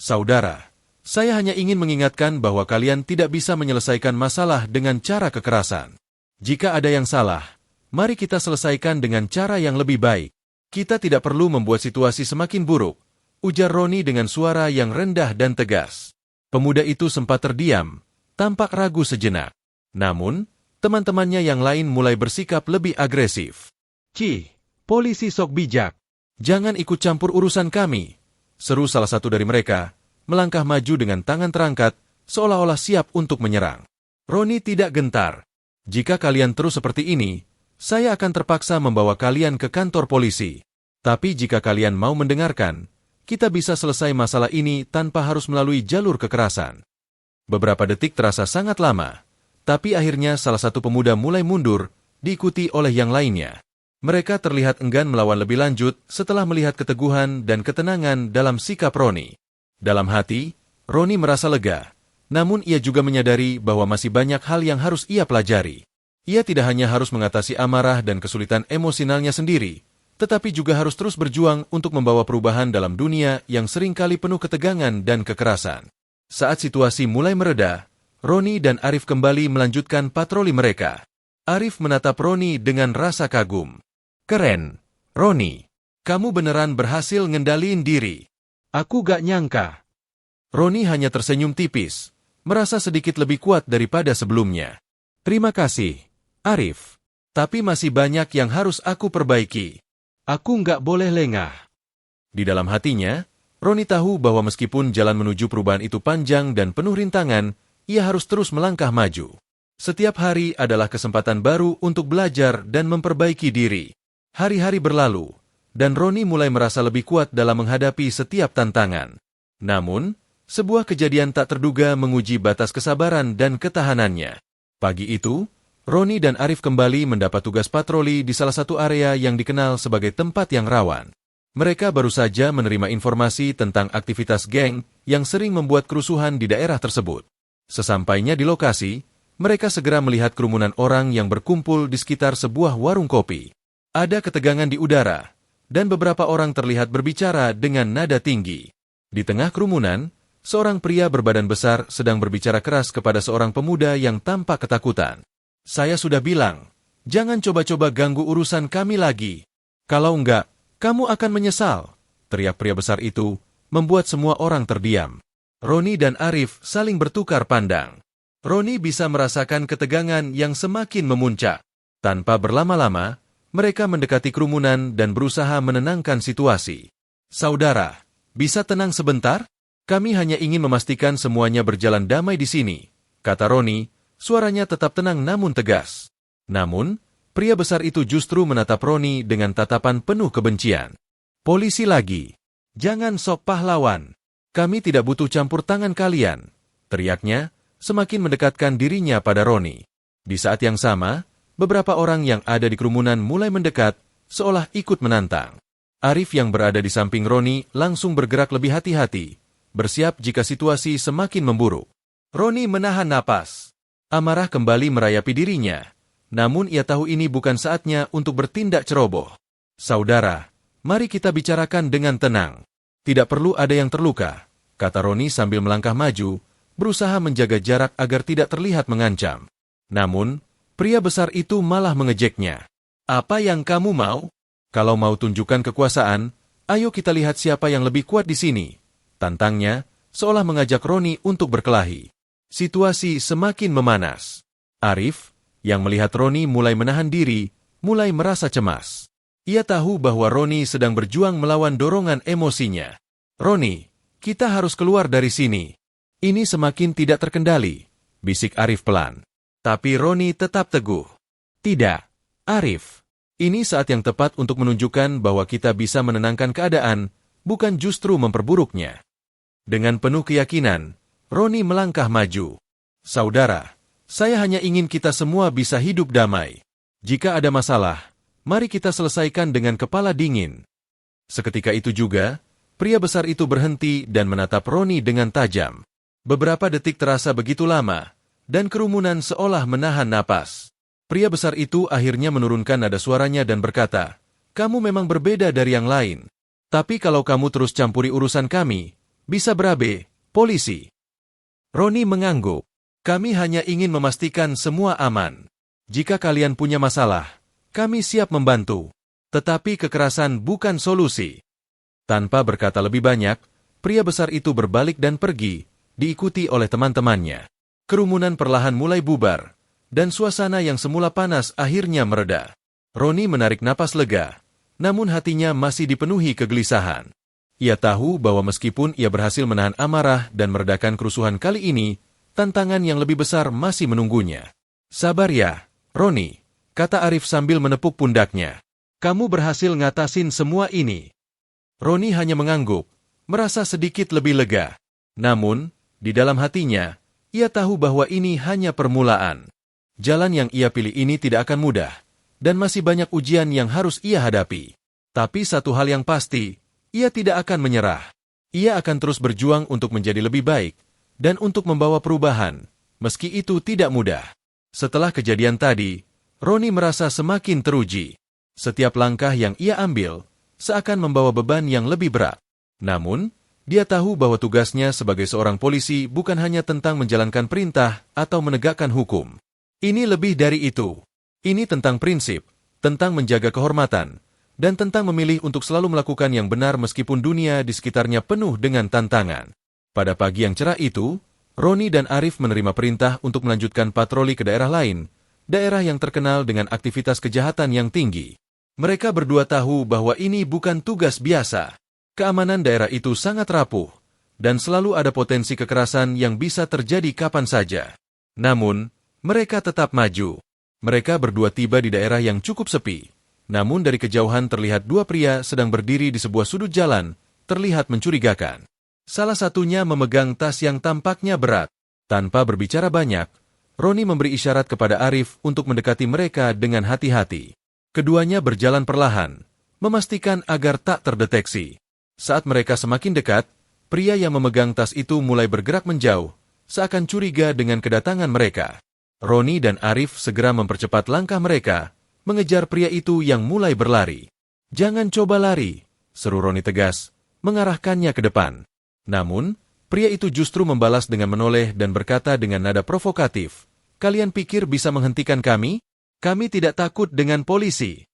"Saudara, saya hanya ingin mengingatkan bahwa kalian tidak bisa menyelesaikan masalah dengan cara kekerasan. Jika ada yang salah, mari kita selesaikan dengan cara yang lebih baik. Kita tidak perlu membuat situasi semakin buruk," ujar Roni dengan suara yang rendah dan tegas. Pemuda itu sempat terdiam, tampak ragu sejenak. Namun, teman-temannya yang lain mulai bersikap lebih agresif. "Cih, polisi sok bijak. Jangan ikut campur urusan kami," seru salah satu dari mereka, melangkah maju dengan tangan terangkat, seolah-olah siap untuk menyerang. Roni tidak gentar. "Jika kalian terus seperti ini, saya akan terpaksa membawa kalian ke kantor polisi. Tapi jika kalian mau mendengarkan, kita bisa selesai masalah ini tanpa harus melalui jalur kekerasan." Beberapa detik terasa sangat lama, tapi akhirnya salah satu pemuda mulai mundur, diikuti oleh yang lainnya. Mereka terlihat enggan melawan lebih lanjut setelah melihat keteguhan dan ketenangan dalam sikap Roni. Dalam hati, Roni merasa lega, namun ia juga menyadari bahwa masih banyak hal yang harus ia pelajari. Ia tidak hanya harus mengatasi amarah dan kesulitan emosionalnya sendiri, tetapi juga harus terus berjuang untuk membawa perubahan dalam dunia yang seringkali penuh ketegangan dan kekerasan. Saat situasi mulai mereda, Roni dan Arif kembali melanjutkan patroli mereka. Arif menatap Roni dengan rasa kagum. "Keren, Roni. Kamu beneran berhasil ngendaliin diri. Aku gak nyangka." Roni hanya tersenyum tipis, merasa sedikit lebih kuat daripada sebelumnya. "Terima kasih, Arif. Tapi masih banyak yang harus aku perbaiki. Aku nggak boleh lengah." Di dalam hatinya, Roni tahu bahwa meskipun jalan menuju perubahan itu panjang dan penuh rintangan, ia harus terus melangkah maju. Setiap hari adalah kesempatan baru untuk belajar dan memperbaiki diri. Hari-hari berlalu, dan Roni mulai merasa lebih kuat dalam menghadapi setiap tantangan. Namun, sebuah kejadian tak terduga menguji batas kesabaran dan ketahanannya. Pagi itu, Roni dan Arif kembali mendapat tugas patroli di salah satu area yang dikenal sebagai tempat yang rawan. Mereka baru saja menerima informasi tentang aktivitas geng yang sering membuat kerusuhan di daerah tersebut. Sesampainya di lokasi, mereka segera melihat kerumunan orang yang berkumpul di sekitar sebuah warung kopi. Ada ketegangan di udara, dan beberapa orang terlihat berbicara dengan nada tinggi. Di tengah kerumunan, seorang pria berbadan besar sedang berbicara keras kepada seorang pemuda yang tampak ketakutan. "Saya sudah bilang, jangan coba-coba ganggu urusan kami lagi. Kalau enggak, kamu akan menyesal," teriak pria besar itu, membuat semua orang terdiam. Roni dan Arif saling bertukar pandang. Roni bisa merasakan ketegangan yang semakin memuncak. Tanpa berlama-lama, mereka mendekati kerumunan dan berusaha menenangkan situasi. "Saudara, bisa tenang sebentar? Kami hanya ingin memastikan semuanya berjalan damai di sini," kata Roni, suaranya tetap tenang namun tegas. Namun, pria besar itu justru menatap Roni dengan tatapan penuh kebencian. "Polisi lagi. Jangan sok pahlawan. Kami tidak butuh campur tangan kalian," teriaknya, semakin mendekatkan dirinya pada Roni. Di saat yang sama, beberapa orang yang ada di kerumunan mulai mendekat, seolah ikut menantang. Arif yang berada di samping Roni langsung bergerak lebih hati-hati, bersiap jika situasi semakin memburuk. Roni menahan napas. Amarah kembali merayapi dirinya, namun ia tahu ini bukan saatnya untuk bertindak ceroboh. "Saudara, mari kita bicarakan dengan tenang. Tidak perlu ada yang terluka," kata Roni sambil melangkah maju, berusaha menjaga jarak agar tidak terlihat mengancam. Namun, pria besar itu malah mengejeknya. "Apa yang kamu mau? Kalau mau tunjukkan kekuasaan, ayo kita lihat siapa yang lebih kuat di sini," tantangnya, seolah mengajak Roni untuk berkelahi. Situasi semakin memanas. Arif, yang melihat Roni mulai menahan diri, mulai merasa cemas. Ia tahu bahwa Roni sedang berjuang melawan dorongan emosinya. "Roni, kita harus keluar dari sini. Ini semakin tidak terkendali," bisik Arif pelan. Tapi Roni tetap teguh. "Tidak, Arif. Ini saat yang tepat untuk menunjukkan bahwa kita bisa menenangkan keadaan, bukan justru memperburuknya." Dengan penuh keyakinan, Roni melangkah maju. "Saudara, saya hanya ingin kita semua bisa hidup damai. Jika ada masalah, mari kita selesaikan dengan kepala dingin." Seketika itu juga, pria besar itu berhenti dan menatap Roni dengan tajam. Beberapa detik terasa begitu lama, dan kerumunan seolah menahan napas. Pria besar itu akhirnya menurunkan nada suaranya dan berkata, "Kamu memang berbeda dari yang lain. Tapi kalau kamu terus campuri urusan kami, bisa berabe, polisi." Roni mengangguk. "Kami hanya ingin memastikan semua aman. Jika kalian punya masalah, kami siap membantu. Tetapi kekerasan bukan solusi." Tanpa berkata lebih banyak, pria besar itu berbalik dan pergi, diikuti oleh teman-temannya. Kerumunan perlahan mulai bubar, dan suasana yang semula panas akhirnya mereda. Roni menarik napas lega, namun hatinya masih dipenuhi kegelisahan. Ia tahu bahwa meskipun ia berhasil menahan amarah dan meredakan kerusuhan kali ini, tantangan yang lebih besar masih menunggunya. "Sabar ya, Roni," kata Arif sambil menepuk pundaknya. "Kamu berhasil ngatasin semua ini." Roni hanya mengangguk, merasa sedikit lebih lega. Namun, di dalam hatinya, ia tahu bahwa ini hanya permulaan. Jalan yang ia pilih ini tidak akan mudah, dan masih banyak ujian yang harus ia hadapi. Tapi satu hal yang pasti, ia tidak akan menyerah. Ia akan terus berjuang untuk menjadi lebih baik, dan untuk membawa perubahan, meski itu tidak mudah. Setelah kejadian tadi, Roni merasa semakin teruji. Setiap langkah yang ia ambil, seakan membawa beban yang lebih berat. Namun, dia tahu bahwa tugasnya sebagai seorang polisi bukan hanya tentang menjalankan perintah atau menegakkan hukum. Ini lebih dari itu. Ini tentang prinsip, tentang menjaga kehormatan, dan tentang memilih untuk selalu melakukan yang benar meskipun dunia di sekitarnya penuh dengan tantangan. Pada pagi yang cerah itu, Roni dan Arif menerima perintah untuk melanjutkan patroli ke daerah lain, daerah yang terkenal dengan aktivitas kejahatan yang tinggi. Mereka berdua tahu bahwa ini bukan tugas biasa. Keamanan daerah itu sangat rapuh, dan selalu ada potensi kekerasan yang bisa terjadi kapan saja. Namun, mereka tetap maju. Mereka berdua tiba di daerah yang cukup sepi. Namun dari kejauhan terlihat dua pria sedang berdiri di sebuah sudut jalan, terlihat mencurigakan. Salah satunya memegang tas yang tampaknya berat. Tanpa berbicara banyak, Roni memberi isyarat kepada Arif untuk mendekati mereka dengan hati-hati. Keduanya berjalan perlahan, memastikan agar tak terdeteksi. Saat mereka semakin dekat, pria yang memegang tas itu mulai bergerak menjauh, seakan curiga dengan kedatangan mereka. Roni dan Arif segera mempercepat langkah mereka, mengejar pria itu yang mulai berlari. "Jangan coba lari," seru Roni tegas, mengarahkannya ke depan. Namun, pria itu justru membalas dengan menoleh dan berkata dengan nada provokatif, "Kalian pikir bisa menghentikan kami? Kami tidak takut dengan polisi."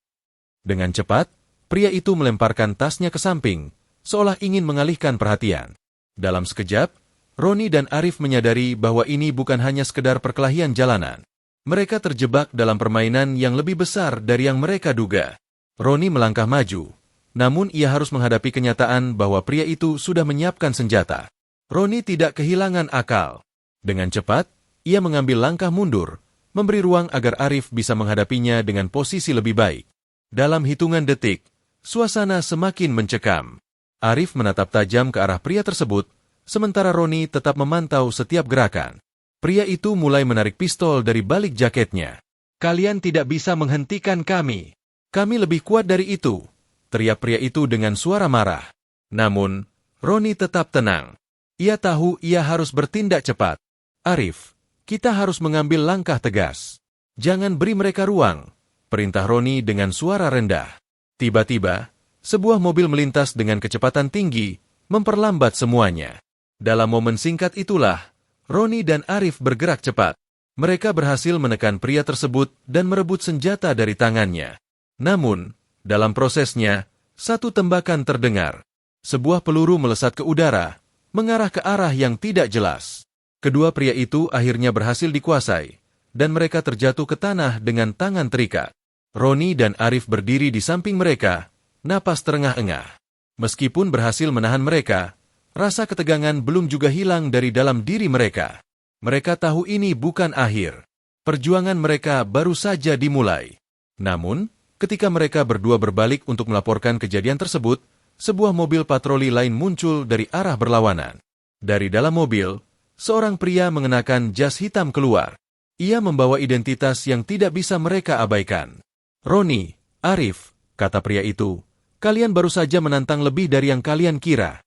Dengan cepat, pria itu melemparkan tasnya ke samping, seolah ingin mengalihkan perhatian. Dalam sekejap, Roni dan Arif menyadari bahwa ini bukan hanya sekedar perkelahian jalanan. Mereka terjebak dalam permainan yang lebih besar dari yang mereka duga. Roni melangkah maju, namun ia harus menghadapi kenyataan bahwa pria itu sudah menyiapkan senjata. Roni tidak kehilangan akal. Dengan cepat, ia mengambil langkah mundur, memberi ruang agar Arif bisa menghadapinya dengan posisi lebih baik. Dalam hitungan detik, suasana semakin mencekam. Arif menatap tajam ke arah pria tersebut, sementara Roni tetap memantau setiap gerakan. Pria itu mulai menarik pistol dari balik jaketnya. "Kalian tidak bisa menghentikan kami. Kami lebih kuat dari itu," teriak pria itu dengan suara marah. Namun, Roni tetap tenang. Ia tahu ia harus bertindak cepat. "Arif, kita harus mengambil langkah tegas. Jangan beri mereka ruang," perintah Roni dengan suara rendah. Tiba-tiba, sebuah mobil melintas dengan kecepatan tinggi, memperlambat semuanya. Dalam momen singkat itulah, Roni dan Arif bergerak cepat. Mereka berhasil menekan pria tersebut dan merebut senjata dari tangannya. Namun, dalam prosesnya, satu tembakan terdengar. Sebuah peluru melesat ke udara, mengarah ke arah yang tidak jelas. Kedua pria itu akhirnya berhasil dikuasai, dan mereka terjatuh ke tanah dengan tangan terikat. Roni dan Arif berdiri di samping mereka, napas terengah-engah. Meskipun berhasil menahan mereka, rasa ketegangan belum juga hilang dari dalam diri mereka. Mereka tahu ini bukan akhir. Perjuangan mereka baru saja dimulai. Namun, ketika mereka berdua berbalik untuk melaporkan kejadian tersebut, sebuah mobil patroli lain muncul dari arah berlawanan. Dari dalam mobil, seorang pria mengenakan jas hitam keluar. Ia membawa identitas yang tidak bisa mereka abaikan. "Roni, Arif," kata pria itu, "kalian baru saja menantang lebih dari yang kalian kira."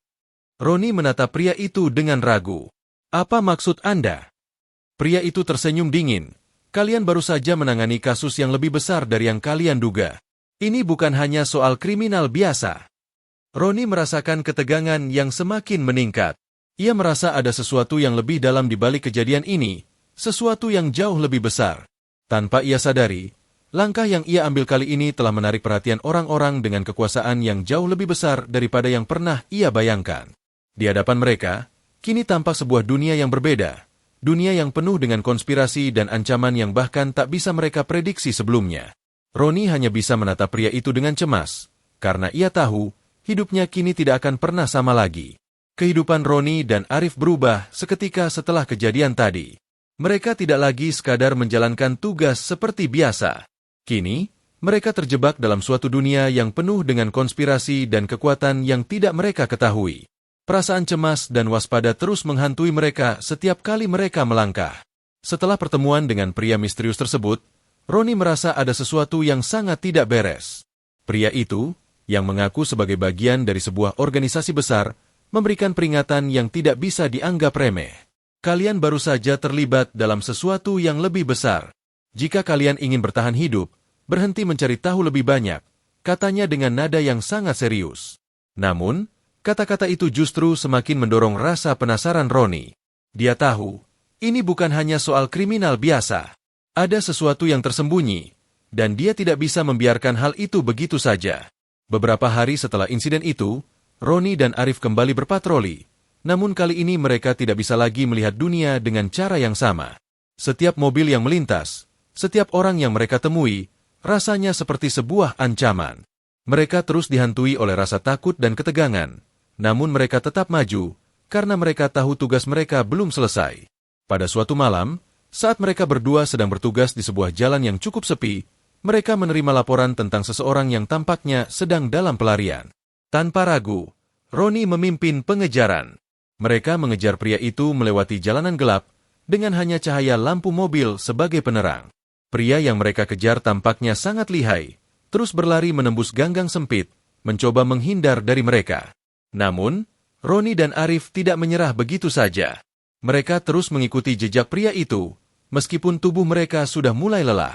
Roni menatap pria itu dengan ragu. "Apa maksud Anda?" Pria itu tersenyum dingin. "Kalian baru saja menangani kasus yang lebih besar dari yang kalian duga. Ini bukan hanya soal kriminal biasa." Roni merasakan ketegangan yang semakin meningkat. Ia merasa ada sesuatu yang lebih dalam di balik kejadian ini, sesuatu yang jauh lebih besar. Tanpa ia sadari, langkah yang ia ambil kali ini telah menarik perhatian orang-orang dengan kekuasaan yang jauh lebih besar daripada yang pernah ia bayangkan. Di hadapan mereka, kini tampak sebuah dunia yang berbeda. Dunia yang penuh dengan konspirasi dan ancaman yang bahkan tak bisa mereka prediksi sebelumnya. Roni hanya bisa menatap pria itu dengan cemas, karena ia tahu hidupnya kini tidak akan pernah sama lagi. Kehidupan Roni dan Arif berubah seketika setelah kejadian tadi. Mereka tidak lagi sekadar menjalankan tugas seperti biasa. Kini, mereka terjebak dalam suatu dunia yang penuh dengan konspirasi dan kekuatan yang tidak mereka ketahui. Perasaan cemas dan waspada terus menghantui mereka setiap kali mereka melangkah. Setelah pertemuan dengan pria misterius tersebut, Roni merasa ada sesuatu yang sangat tidak beres. Pria itu, yang mengaku sebagai bagian dari sebuah organisasi besar, memberikan peringatan yang tidak bisa dianggap remeh. "Kalian baru saja terlibat dalam sesuatu yang lebih besar. Jika kalian ingin bertahan hidup, berhenti mencari tahu lebih banyak," katanya dengan nada yang sangat serius. Namun, kata-kata itu justru semakin mendorong rasa penasaran Roni. Dia tahu, ini bukan hanya soal kriminal biasa. Ada sesuatu yang tersembunyi, dan dia tidak bisa membiarkan hal itu begitu saja. Beberapa hari setelah insiden itu, Roni dan Arif kembali berpatroli. Namun kali ini mereka tidak bisa lagi melihat dunia dengan cara yang sama. Setiap mobil yang melintas, setiap orang yang mereka temui, rasanya seperti sebuah ancaman. Mereka terus dihantui oleh rasa takut dan ketegangan. Namun mereka tetap maju, karena mereka tahu tugas mereka belum selesai. Pada suatu malam, saat mereka berdua sedang bertugas di sebuah jalan yang cukup sepi, mereka menerima laporan tentang seseorang yang tampaknya sedang dalam pelarian. Tanpa ragu, Roni memimpin pengejaran. Mereka mengejar pria itu melewati jalanan gelap, dengan hanya cahaya lampu mobil sebagai penerang. Pria yang mereka kejar tampaknya sangat lihai, terus berlari menembus ganggang sempit, mencoba menghindar dari mereka. Namun, Roni dan Arif tidak menyerah begitu saja. Mereka terus mengikuti jejak pria itu, meskipun tubuh mereka sudah mulai lelah.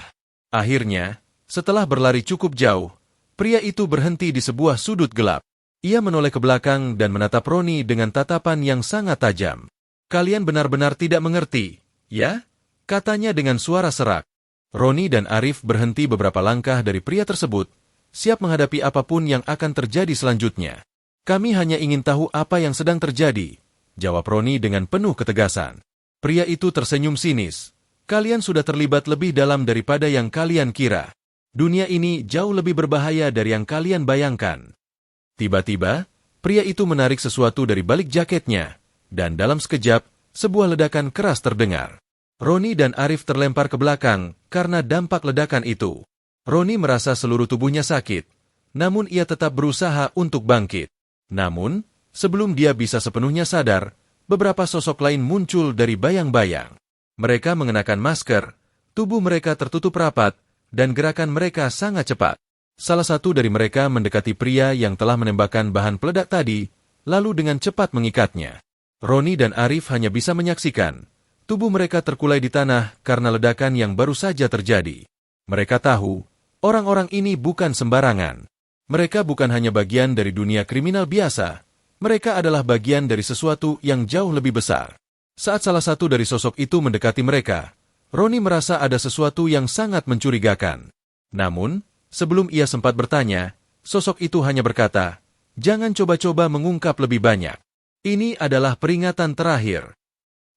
Akhirnya, setelah berlari cukup jauh, pria itu berhenti di sebuah sudut gelap. Ia menoleh ke belakang dan menatap Roni dengan tatapan yang sangat tajam. "Kalian benar-benar tidak mengerti, ya?" katanya dengan suara serak. Roni dan Arif berhenti beberapa langkah dari pria tersebut, siap menghadapi apapun yang akan terjadi selanjutnya. "Kami hanya ingin tahu apa yang sedang terjadi," jawab Roni dengan penuh ketegasan. Pria itu tersenyum sinis. "Kalian sudah terlibat lebih dalam daripada yang kalian kira. Dunia ini jauh lebih berbahaya dari yang kalian bayangkan." Tiba-tiba, pria itu menarik sesuatu dari balik jaketnya, dan dalam sekejap, sebuah ledakan keras terdengar. Roni dan Arif terlempar ke belakang karena dampak ledakan itu. Roni merasa seluruh tubuhnya sakit, namun ia tetap berusaha untuk bangkit. Namun, sebelum dia bisa sepenuhnya sadar, beberapa sosok lain muncul dari bayang-bayang. Mereka mengenakan masker, tubuh mereka tertutup rapat, dan gerakan mereka sangat cepat. Salah satu dari mereka mendekati pria yang telah menembakkan bahan peledak tadi, lalu dengan cepat mengikatnya. Roni dan Arif hanya bisa menyaksikan. Tubuh mereka terkulai di tanah karena ledakan yang baru saja terjadi. Mereka tahu, orang-orang ini bukan sembarangan. Mereka bukan hanya bagian dari dunia kriminal biasa, mereka adalah bagian dari sesuatu yang jauh lebih besar. Saat salah satu dari sosok itu mendekati mereka, Roni merasa ada sesuatu yang sangat mencurigakan. Namun, sebelum ia sempat bertanya, sosok itu hanya berkata, "Jangan coba-coba mengungkap lebih banyak. Ini adalah peringatan terakhir.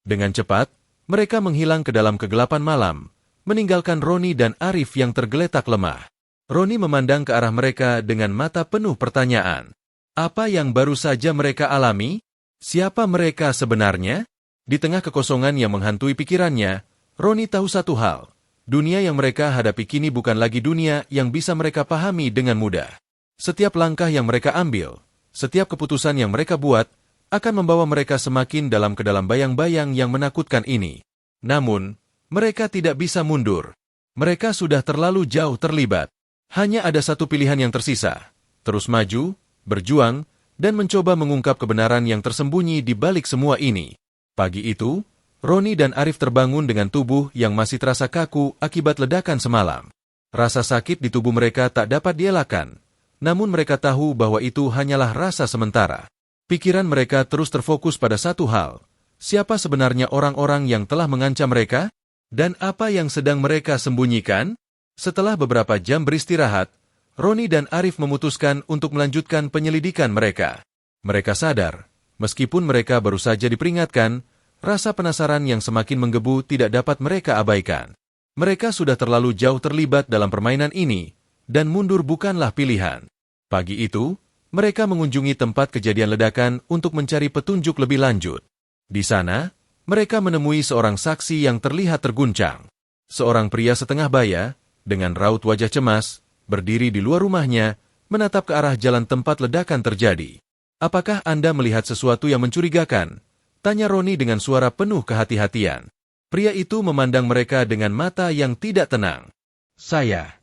Dengan cepat, mereka menghilang ke dalam kegelapan malam, meninggalkan Roni dan Arif yang tergeletak lemah. Roni memandang ke arah mereka dengan mata penuh pertanyaan. Apa yang baru saja mereka alami? Siapa mereka sebenarnya? Di tengah kekosongan yang menghantui pikirannya, Roni tahu satu hal. Dunia yang mereka hadapi kini bukan lagi dunia yang bisa mereka pahami dengan mudah. Setiap langkah yang mereka ambil, setiap keputusan yang mereka buat, akan membawa mereka semakin dalam ke dalam bayang-bayang yang menakutkan ini. Namun, mereka tidak bisa mundur. Mereka sudah terlalu jauh terlibat. Hanya ada satu pilihan yang tersisa. Terus maju, berjuang, dan mencoba mengungkap kebenaran yang tersembunyi di balik semua ini. Pagi itu, Roni dan Arif terbangun dengan tubuh yang masih terasa kaku akibat ledakan semalam. Rasa sakit di tubuh mereka tak dapat dielakkan, namun mereka tahu bahwa itu hanyalah rasa sementara. Pikiran mereka terus terfokus pada satu hal. Siapa sebenarnya orang-orang yang telah mengancam mereka? Dan apa yang sedang mereka sembunyikan? Setelah beberapa jam beristirahat, Roni dan Arif memutuskan untuk melanjutkan penyelidikan mereka. Mereka sadar, meskipun mereka baru saja diperingatkan, rasa penasaran yang semakin menggebu tidak dapat mereka abaikan. Mereka sudah terlalu jauh terlibat dalam permainan ini, dan mundur bukanlah pilihan. Pagi itu, mereka mengunjungi tempat kejadian ledakan untuk mencari petunjuk lebih lanjut. Di sana, mereka menemui seorang saksi yang terlihat terguncang. Seorang pria setengah baya, dengan raut wajah cemas, berdiri di luar rumahnya, menatap ke arah jalan tempat ledakan terjadi. Apakah Anda melihat sesuatu yang mencurigakan? Tanya Roni dengan suara penuh kehati-hatian. Pria itu memandang mereka dengan mata yang tidak tenang. Saya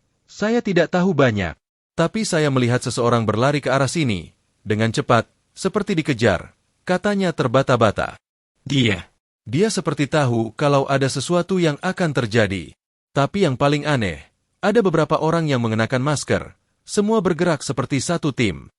tidak tahu banyak. Tapi saya melihat seseorang berlari ke arah sini. Dengan cepat, seperti dikejar. Katanya terbata-bata. Dia seperti tahu kalau ada sesuatu yang akan terjadi. Tapi yang paling aneh, ada beberapa orang yang mengenakan masker. Semua bergerak seperti satu tim.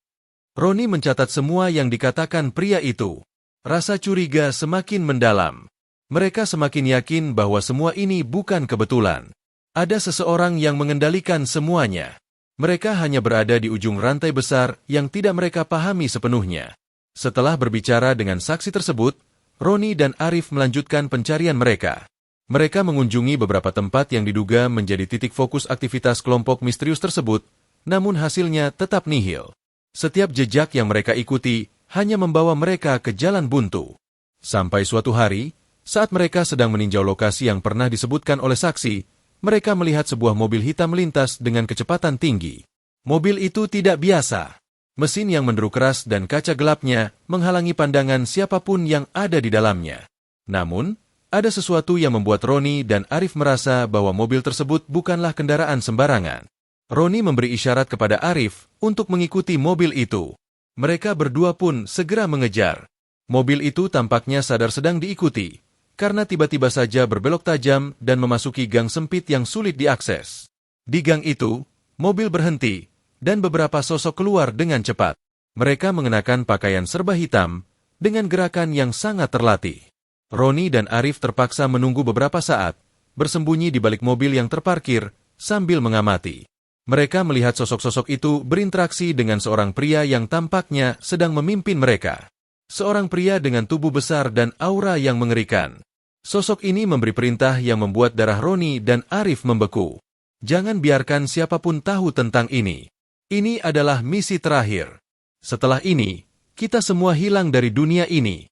Roni mencatat semua yang dikatakan pria itu. Rasa curiga semakin mendalam. Mereka semakin yakin bahwa semua ini bukan kebetulan. Ada seseorang yang mengendalikan semuanya. Mereka hanya berada di ujung rantai besar yang tidak mereka pahami sepenuhnya. Setelah berbicara dengan saksi tersebut, Roni dan Arif melanjutkan pencarian mereka. Mereka mengunjungi beberapa tempat yang diduga menjadi titik fokus aktivitas kelompok misterius tersebut, namun hasilnya tetap nihil. Setiap jejak yang mereka ikuti hanya membawa mereka ke jalan buntu. Sampai suatu hari, saat mereka sedang meninjau lokasi yang pernah disebutkan oleh saksi, mereka melihat sebuah mobil hitam melintas dengan kecepatan tinggi. Mobil itu tidak biasa. Mesin yang menderu keras dan kaca gelapnya menghalangi pandangan siapapun yang ada di dalamnya. Namun, ada sesuatu yang membuat Roni dan Arif merasa bahwa mobil tersebut bukanlah kendaraan sembarangan. Roni memberi isyarat kepada Arif untuk mengikuti mobil itu. Mereka berdua pun segera mengejar. Mobil itu tampaknya sadar sedang diikuti, karena tiba-tiba saja berbelok tajam dan memasuki gang sempit yang sulit diakses. Di gang itu, mobil berhenti, dan beberapa sosok keluar dengan cepat. Mereka mengenakan pakaian serba hitam, dengan gerakan yang sangat terlatih. Roni dan Arif terpaksa menunggu beberapa saat, bersembunyi di balik mobil yang terparkir, sambil mengamati. Mereka melihat sosok-sosok itu berinteraksi dengan seorang pria yang tampaknya sedang memimpin mereka. Seorang pria dengan tubuh besar dan aura yang mengerikan. Sosok ini memberi perintah yang membuat darah Roni dan Arif membeku. Jangan biarkan siapapun tahu tentang ini. Ini adalah misi terakhir. Setelah ini, kita semua hilang dari dunia ini.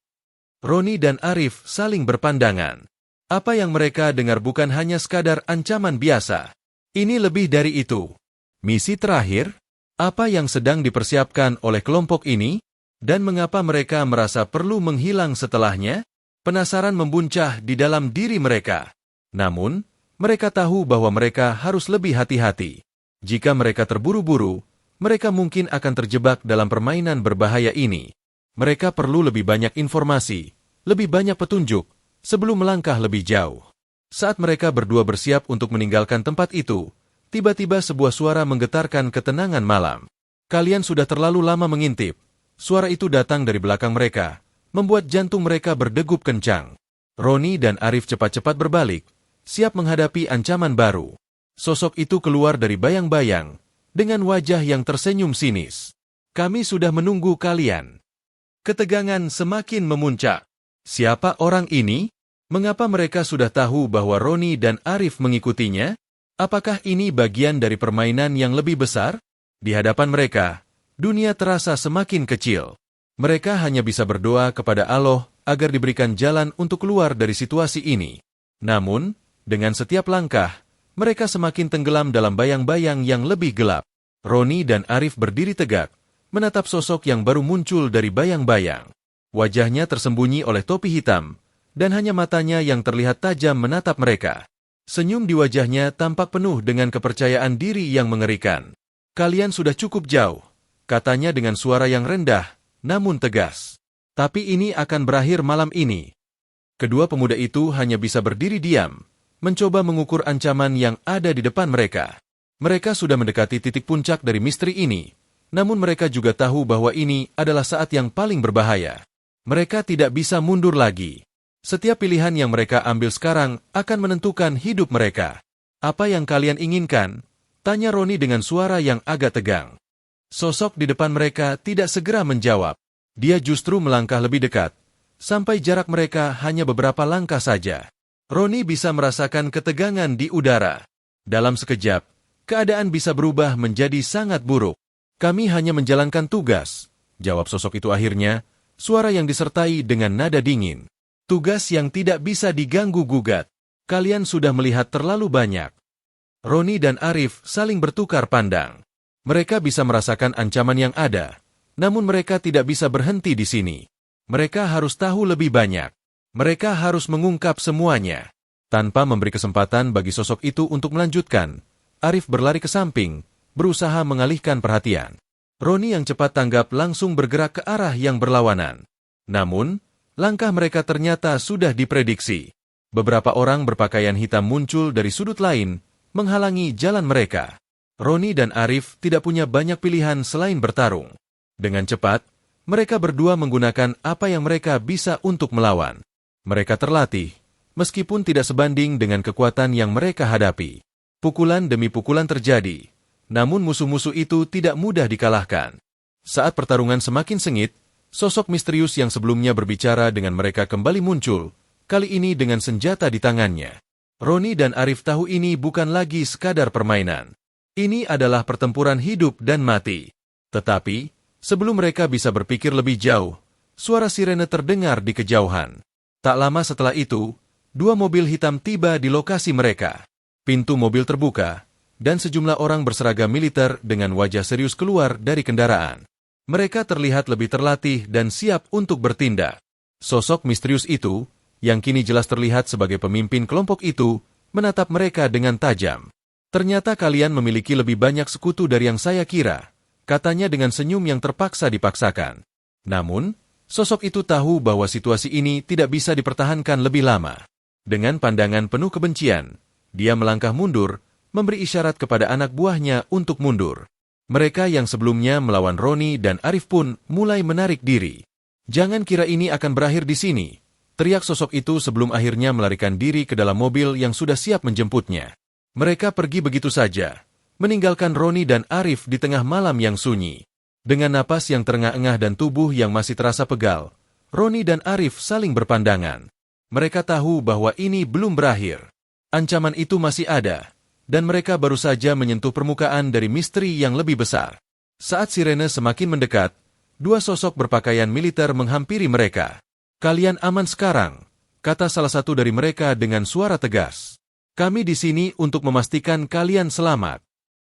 Roni dan Arif saling berpandangan. Apa yang mereka dengar bukan hanya sekadar ancaman biasa. Ini lebih dari itu. Misi terakhir? Apa yang sedang dipersiapkan oleh kelompok ini? Dan mengapa mereka merasa perlu menghilang setelahnya? Penasaran membuncah di dalam diri mereka. Namun, mereka tahu bahwa mereka harus lebih hati-hati. Jika mereka terburu-buru, mereka mungkin akan terjebak dalam permainan berbahaya ini. Mereka perlu lebih banyak informasi, lebih banyak petunjuk, sebelum melangkah lebih jauh. Saat mereka berdua bersiap untuk meninggalkan tempat itu, tiba-tiba sebuah suara menggetarkan ketenangan malam. Kalian sudah terlalu lama mengintip. Suara itu datang dari belakang mereka, membuat jantung mereka berdegup kencang. Roni dan Arif cepat-cepat berbalik, siap menghadapi ancaman baru. Sosok itu keluar dari bayang-bayang, dengan wajah yang tersenyum sinis. Kami sudah menunggu kalian. Ketegangan semakin memuncak. Siapa orang ini? Mengapa mereka sudah tahu bahwa Roni dan Arif mengikutinya? Apakah ini bagian dari permainan yang lebih besar? Di hadapan mereka, dunia terasa semakin kecil. Mereka hanya bisa berdoa kepada Allah agar diberikan jalan untuk keluar dari situasi ini. Namun, dengan setiap langkah, mereka semakin tenggelam dalam bayang-bayang yang lebih gelap. Roni dan Arif berdiri tegak, menatap sosok yang baru muncul dari bayang-bayang. Wajahnya tersembunyi oleh topi hitam, dan hanya matanya yang terlihat tajam menatap mereka. Senyum di wajahnya tampak penuh dengan kepercayaan diri yang mengerikan. "Kalian sudah cukup jauh," katanya dengan suara yang rendah, namun tegas. "Tapi ini akan berakhir malam ini." Kedua pemuda itu hanya bisa berdiri diam, mencoba mengukur ancaman yang ada di depan mereka. Mereka sudah mendekati titik puncak dari misteri ini, namun mereka juga tahu bahwa ini adalah saat yang paling berbahaya. Mereka tidak bisa mundur lagi. Setiap pilihan yang mereka ambil sekarang akan menentukan hidup mereka. "Apa yang kalian inginkan?" tanya Roni dengan suara yang agak tegang. Sosok di depan mereka tidak segera menjawab. Dia justru melangkah lebih dekat, sampai jarak mereka hanya beberapa langkah saja. Roni bisa merasakan ketegangan di udara. Dalam sekejap, keadaan bisa berubah menjadi sangat buruk. "Kami hanya menjalankan tugas," jawab sosok itu akhirnya, suara yang disertai dengan nada dingin. "Tugas yang tidak bisa diganggu-gugat. Kalian sudah melihat terlalu banyak." Roni dan Arif saling bertukar pandang. Mereka bisa merasakan ancaman yang ada, namun mereka tidak bisa berhenti di sini. Mereka harus tahu lebih banyak. Mereka harus mengungkap semuanya. Tanpa memberi kesempatan bagi sosok itu untuk melanjutkan, Arif berlari ke samping, berusaha mengalihkan perhatian. Roni yang cepat tanggap langsung bergerak ke arah yang berlawanan. Namun, langkah mereka ternyata sudah diprediksi. Beberapa orang berpakaian hitam muncul dari sudut lain, menghalangi jalan mereka. Roni dan Arif tidak punya banyak pilihan selain bertarung. Dengan cepat, mereka berdua menggunakan apa yang mereka bisa untuk melawan. Mereka terlatih, meskipun tidak sebanding dengan kekuatan yang mereka hadapi. Pukulan demi pukulan terjadi, namun musuh-musuh itu tidak mudah dikalahkan. Saat pertarungan semakin sengit, sosok misterius yang sebelumnya berbicara dengan mereka kembali muncul, kali ini dengan senjata di tangannya. Roni dan Arif tahu ini bukan lagi sekadar permainan. Ini adalah pertempuran hidup dan mati. Tetapi, sebelum mereka bisa berpikir lebih jauh, suara sirene terdengar di kejauhan. Tak lama setelah itu, dua mobil hitam tiba di lokasi mereka. Pintu mobil terbuka, dan sejumlah orang berseragam militer dengan wajah serius keluar dari kendaraan. Mereka terlihat lebih terlatih dan siap untuk bertindak. Sosok misterius itu, yang kini jelas terlihat sebagai pemimpin kelompok itu, menatap mereka dengan tajam. "Ternyata kalian memiliki lebih banyak sekutu dari yang saya kira," katanya dengan senyum yang terpaksa dipaksakan. Namun, sosok itu tahu bahwa situasi ini tidak bisa dipertahankan lebih lama. Dengan pandangan penuh kebencian, dia melangkah mundur, memberi isyarat kepada anak buahnya untuk mundur. Mereka yang sebelumnya melawan Roni dan Arif pun mulai menarik diri. "Jangan kira ini akan berakhir di sini," teriak sosok itu sebelum akhirnya melarikan diri ke dalam mobil yang sudah siap menjemputnya. Mereka pergi begitu saja, meninggalkan Roni dan Arif di tengah malam yang sunyi. Dengan napas yang terengah-engah dan tubuh yang masih terasa pegal, Roni dan Arif saling berpandangan. Mereka tahu bahwa ini belum berakhir. Ancaman itu masih ada, dan mereka baru saja menyentuh permukaan dari misteri yang lebih besar. Saat sirene semakin mendekat, dua sosok berpakaian militer menghampiri mereka. "Kalian aman sekarang," kata salah satu dari mereka dengan suara tegas. "Kami di sini untuk memastikan kalian selamat."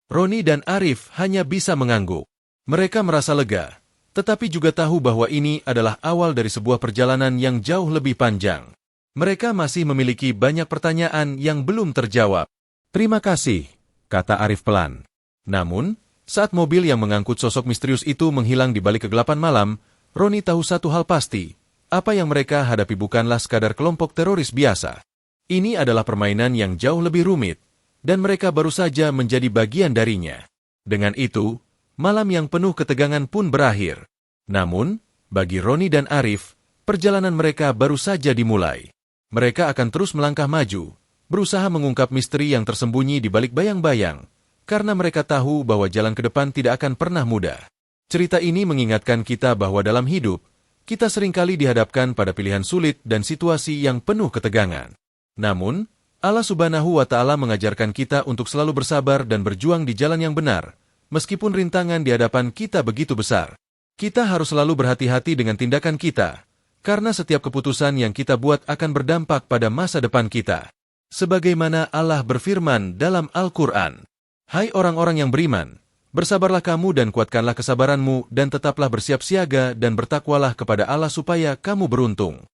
Roni dan Arif hanya bisa mengangguk. Mereka merasa lega, tetapi juga tahu bahwa ini adalah awal dari sebuah perjalanan yang jauh lebih panjang. Mereka masih memiliki banyak pertanyaan yang belum terjawab. "Terima kasih," kata Arif pelan. Namun, saat mobil yang mengangkut sosok misterius itu menghilang di balik kegelapan malam, Roni tahu satu hal pasti. Apa yang mereka hadapi bukanlah sekadar kelompok teroris biasa. Ini adalah permainan yang jauh lebih rumit, dan mereka baru saja menjadi bagian darinya. Dengan itu, malam yang penuh ketegangan pun berakhir. Namun, bagi Roni dan Arif, perjalanan mereka baru saja dimulai. Mereka akan terus melangkah maju, berusaha mengungkap misteri yang tersembunyi di balik bayang-bayang, karena mereka tahu bahwa jalan ke depan tidak akan pernah mudah. Cerita ini mengingatkan kita bahwa dalam hidup, kita seringkali dihadapkan pada pilihan sulit dan situasi yang penuh ketegangan. Namun, Allah Subhanahu wa Ta'ala mengajarkan kita untuk selalu bersabar dan berjuang di jalan yang benar, meskipun rintangan di hadapan kita begitu besar. Kita harus selalu berhati-hati dengan tindakan kita, karena setiap keputusan yang kita buat akan berdampak pada masa depan kita. Sebagaimana Allah berfirman dalam Al-Quran, "Hai orang-orang yang beriman, bersabarlah kamu dan kuatkanlah kesabaranmu dan tetaplah bersiap siaga dan bertakwalah kepada Allah supaya kamu beruntung."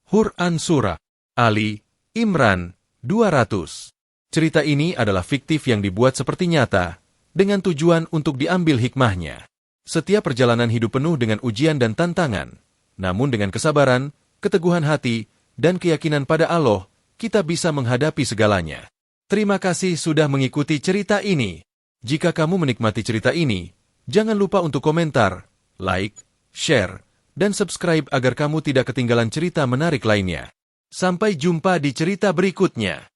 Quran Surah Ali Imran 200. Cerita ini adalah fiktif yang dibuat seperti nyata, dengan tujuan untuk diambil hikmahnya. Setiap perjalanan hidup penuh dengan ujian dan tantangan, namun dengan kesabaran, keteguhan hati, dan keyakinan pada Allah, kita bisa menghadapi segalanya. Terima kasih sudah mengikuti cerita ini. Jika kamu menikmati cerita ini, jangan lupa untuk komentar, like, share, dan subscribe agar kamu tidak ketinggalan cerita menarik lainnya. Sampai jumpa di cerita berikutnya.